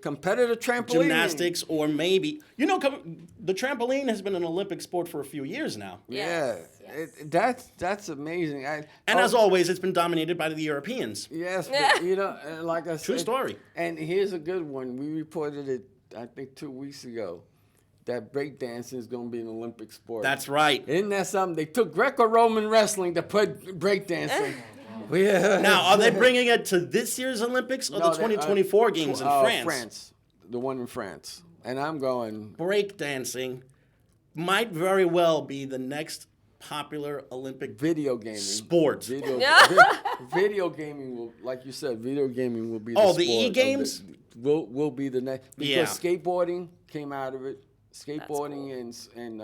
Competitive trampoline. gymnastics, or maybe the trampoline has been an Olympic sport for a few years now, Yeah, Yes. that's amazing. and as always, it's been dominated by the Europeans. Yes, but, like I said, True story. And here's a good one. We reported it, I think, 2 weeks ago, that breakdancing is going to be an Olympic sport. That's right. Isn't that something? They took Greco-Roman wrestling to put breakdancing. Yeah. Now, are they bringing it to this year's Olympics or the 2024 games in France? France, the one in France. And I'm going. Breakdancing might very well be the next popular Olympic Video gaming. sport. Video gaming will, like you said, video gaming will be the Oh, the sport of e-games? will be the next. Because Yeah. skateboarding came out of it. Skateboarding and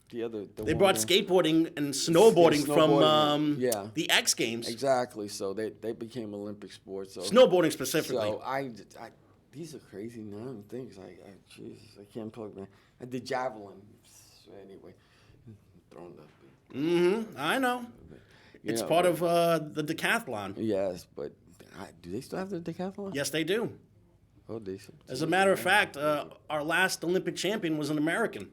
the other. They brought skateboarding and snowboarding from yeah. the X Games. Exactly. So they became Olympic sports. So Snowboarding specifically. So these are crazy non things. Jesus, I can't plug man. I did javelin. So anyway, throwing the. I know. It's know, part of the decathlon. Yes, but do they still have the decathlon? Yes, they do. Oh, they. As a matter of fact, our last Olympic champion was an American,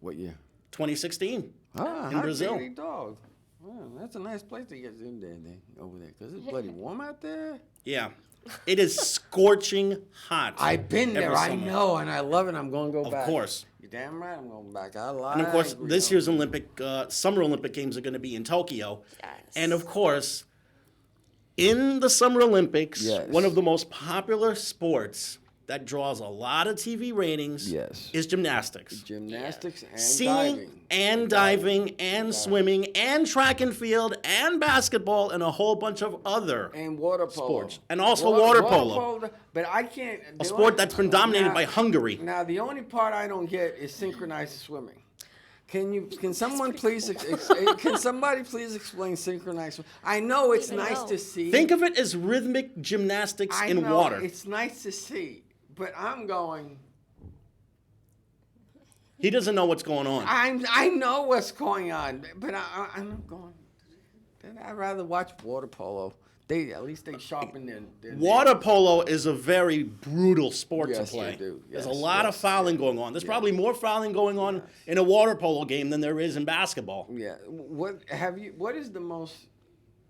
What year? 2016. In Brazil. Dog. Wow, that's a nice place to get in there, over there, because it's bloody warm out there. Yeah. It is scorching hot. I've been there, every I summer. know, and I love it. I'm going to go Of back. course. You're damn right I'm going back. I like And of course, this year's Summer Olympic Games are going to be in Tokyo. Yes. And of course, in the Summer Olympics, Yes. one of the most popular sports that draws a lot of TV ratings Yes. is gymnastics. Gymnastics and Skiing diving. and diving and swimming and track and field and basketball and a whole bunch of other And water polo. sports. And also water polo. But I can't. A sport that's been dominated by Hungary. Now, the only part I don't get is synchronized swimming. Can someone please can somebody please explain synchronized swimming? I know it's even nice know. to see. Think of it as rhythmic gymnastics I in know water. It's nice to see, but I'm going. He doesn't know what's going on. I know what's going on, but I'm not going. I'd rather watch water polo. At least they sharpen their Water polo is a very brutal sport Yes, to play. they do. There's a Yes, lot of yes, fouling going on. There's probably more fouling going on in a water polo game than there is in basketball. Yeah. What is the most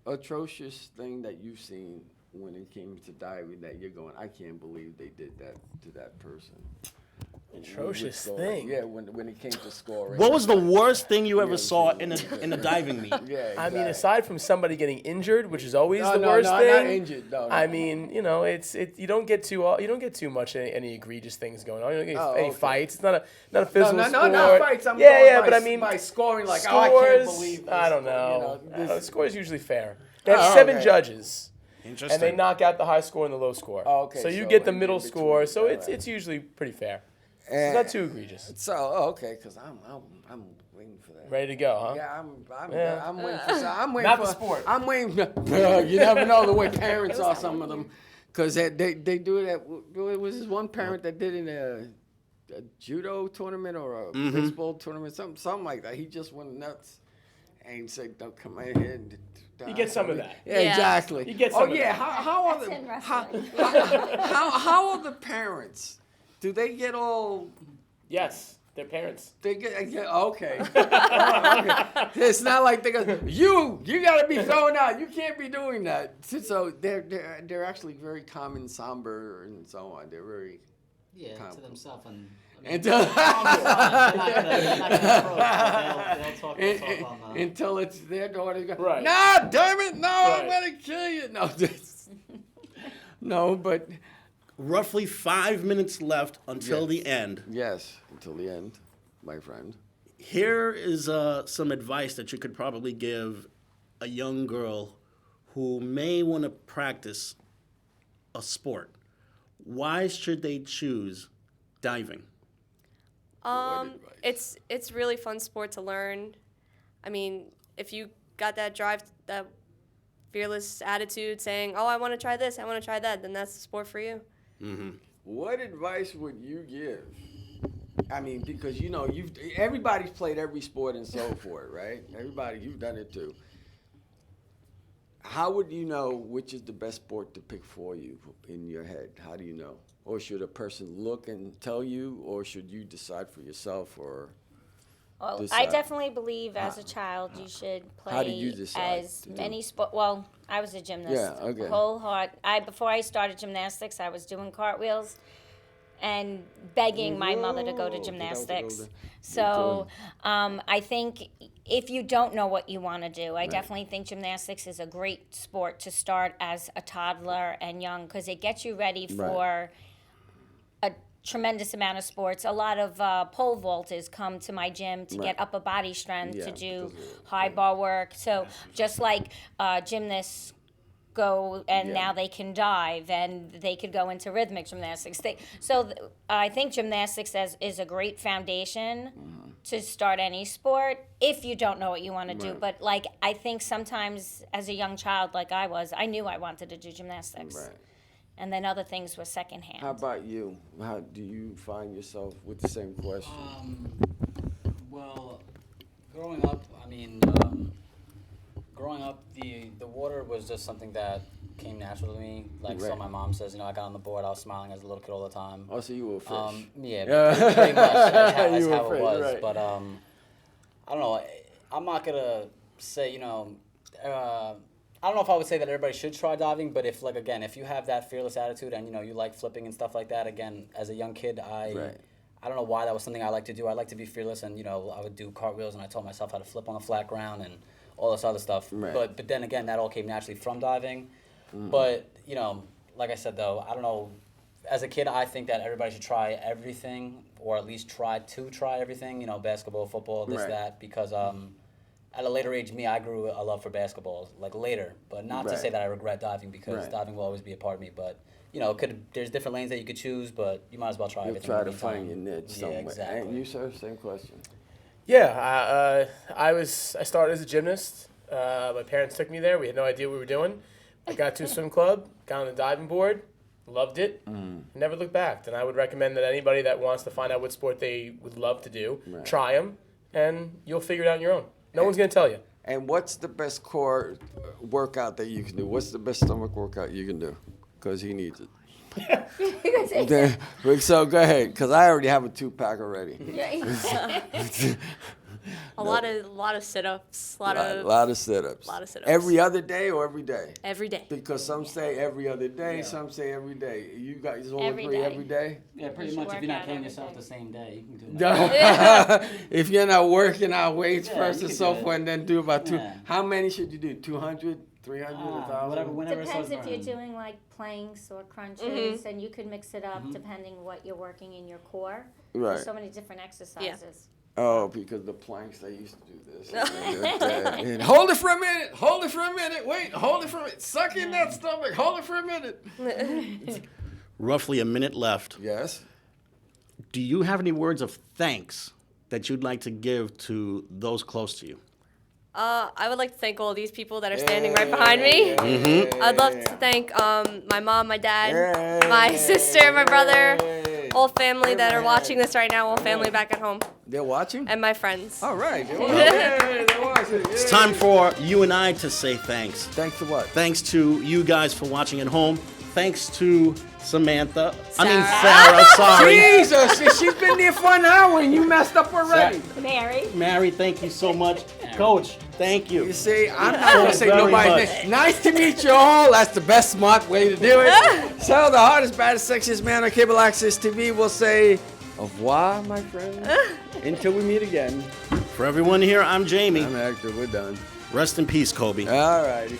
atrocious thing that you've seen when it came to diving that you're going, I can't believe they did that to that person? Atrocious With thing. Yeah, when it came to scoring. What was the worst thing you ever saw in a diving meet? Yeah, I mean, exactly. aside from somebody getting injured, which is always No, the no, worst no, thing. not injured, no, no. I mean, it's you don't get too much any egregious things going on. You don't get any okay. fights. It's not a physical no, sport. not fights. I'm yeah, going yeah, by, but I mean, by scoring, like, scores, oh, I can't believe this. I don't know. This- Score is usually fair. They have Oh, 7 okay. judges. Interesting. And they knock out the high score and the low score. Oh, okay, So you so get the in middle between, score. So right. it's usually pretty fair. Eh, It's not too egregious. So, okay, because I'm waiting for that. Ready to go, huh? Yeah, Yeah. I'm waiting for. I'm waiting Not for the sport. I'm waiting. You never know the way parents are. Some of them, because they do it. It was this one parent that did it in a judo tournament or a baseball tournament, something like that. He just went nuts and said, "Don't come out here." You get some of that. Yeah, Yeah. exactly. You get some Oh of yeah. that. How are That's the in wrestling. how are the parents? Do they get all? Yes, their parents. They get okay. Okay. It's not like they go. You got to be throwing out. You can't be doing that. So they're actually very calm and somber and so on. They're very Yeah, Kind to of- themselves and until it's their daughter. Right. Nah, damn it! No, I'm Right. gonna kill you. No, no, but Roughly 5 minutes left until Yes. the end. yes, until the end, my friend. Here is some advice that you could probably give a young girl who may want to practice a sport. Why should they choose diving? It's really fun sport to learn. I mean, if you got that drive, that fearless attitude, saying, "Oh, I want to try this, I want to try that," then that's the sport for you. What advice would you give? I mean, because everybody's played every sport and so forth, right? Everybody, you've done it too. How would you know which is the best sport to pick for you in your head? How do you know? Or should a person look and tell you, or should you decide for yourself? Or Well, I decide? definitely believe as a child you should play How did you decide as to do many sport. Well, I was a gymnast. Yeah, okay. Whole heart. Before I started gymnastics, I was doing cartwheels and begging my mother to go to Whoa, gymnastics. to go So I think if you don't know what you want to do, I definitely think gymnastics is a great sport to start as a toddler and young because it gets you ready for a tremendous amount of sports. A lot of pole vaulters come to my gym to get upper body strength, to do high bar work. So just like gymnasts go and now they can dive and they could go into rhythmic gymnastics. I think gymnastics is a great foundation to start any sport if you don't know what you want to do. But like I think sometimes as a young child like I was, I knew I wanted to do gymnastics. Right. And then other things were secondhand. How about you? How do you find yourself with the same question? Well, growing up, I mean, the water was just something that came natural to me. Like, so Right. my mom says, I got on the board, I was smiling as a little kid all the time. Oh, so you were a fish. Yeah, pretty much as You were how afraid, it was. right. But I don't know. I'm not gonna say, I don't know if I would say that everybody should try diving, but if you have that fearless attitude and you like flipping and stuff like that, again, as a young kid, I don't know why that was something I like to do. I like to be fearless, and I would do cartwheels, and I taught myself how to flip on the flat ground and all this other stuff. Right. But then again, that all came naturally from diving. But like I said though, I don't know. As a kid, I think that everybody should try everything, or at least try everything. Basketball, football, this, that, because at a later age, I grew a love for basketball, like later. But not to say that I regret diving, because diving will always be a part of me. But there's different lanes that you could choose, but you might as well try everything. Try in the to find your meantime. niche somewhere. Yeah, exactly. And you, sir, same question. Yeah, I started as a gymnast. My parents took me there. We had no idea what we were doing. I got to a swim club, got on the diving board, loved it, never looked back. And I would recommend that anybody that wants to find out what sport they would love to do, try them, and you'll figure it out on your own. No one's going to tell you. And what's the best core workout that you can do? What's the best stomach workout you can do? Because he needs it. So go ahead, because I already have a 2-pack already. A lot of sit-ups, lot of sit-ups. lot of sit-ups. Every other day or every day? Every day. Because some say every other day, some say every day. You guys all Every agree day. every day? Yeah, pretty should much. work If you're not out killing every yourself day. the same day, you can do that. If you're not working out weights first you and can so do it. forth, and then do about 2. Yeah. How many should you do? 200, 300, 1,000? Whenever it Depends starts if you're burning. doing like planks or crunches, and you could mix it up depending what you're working in your core. Right. There's so many different exercises. Oh, because the planks, they used to do this. And hold it for a minute. Hold it for a minute. Wait, hold it for a minute. Suck in that stomach. Hold it for a minute. Roughly a minute left. Yes. Do you have any words of thanks that you'd like to give to those close to you? I would like to thank all these people that are standing right behind me. I'd love to thank my mom, my dad, my sister, my brother, all family that are watching this right now, all family back at home, They're watching? and my friends. All right. They're watching. They're watching. It's time for you and I to say thanks. Thanks for what? Thanks to you guys for watching at home. Thanks to Samantha. Sarah. Sarah, sorry. Jesus, she's been there for an hour and you messed up already. Mary. Mary, thank you so much. Coach, thank you. You see, I'm not going to say Very nobody's much. name. Nice to meet you all. That's the best smart way to do it. So the hardest, baddest, sexiest man on cable access TV will say Au revoir, my friend. Until we meet again. For everyone here, I'm Jamie. I'm Hector. We're done. Rest in peace, Kobe. All right.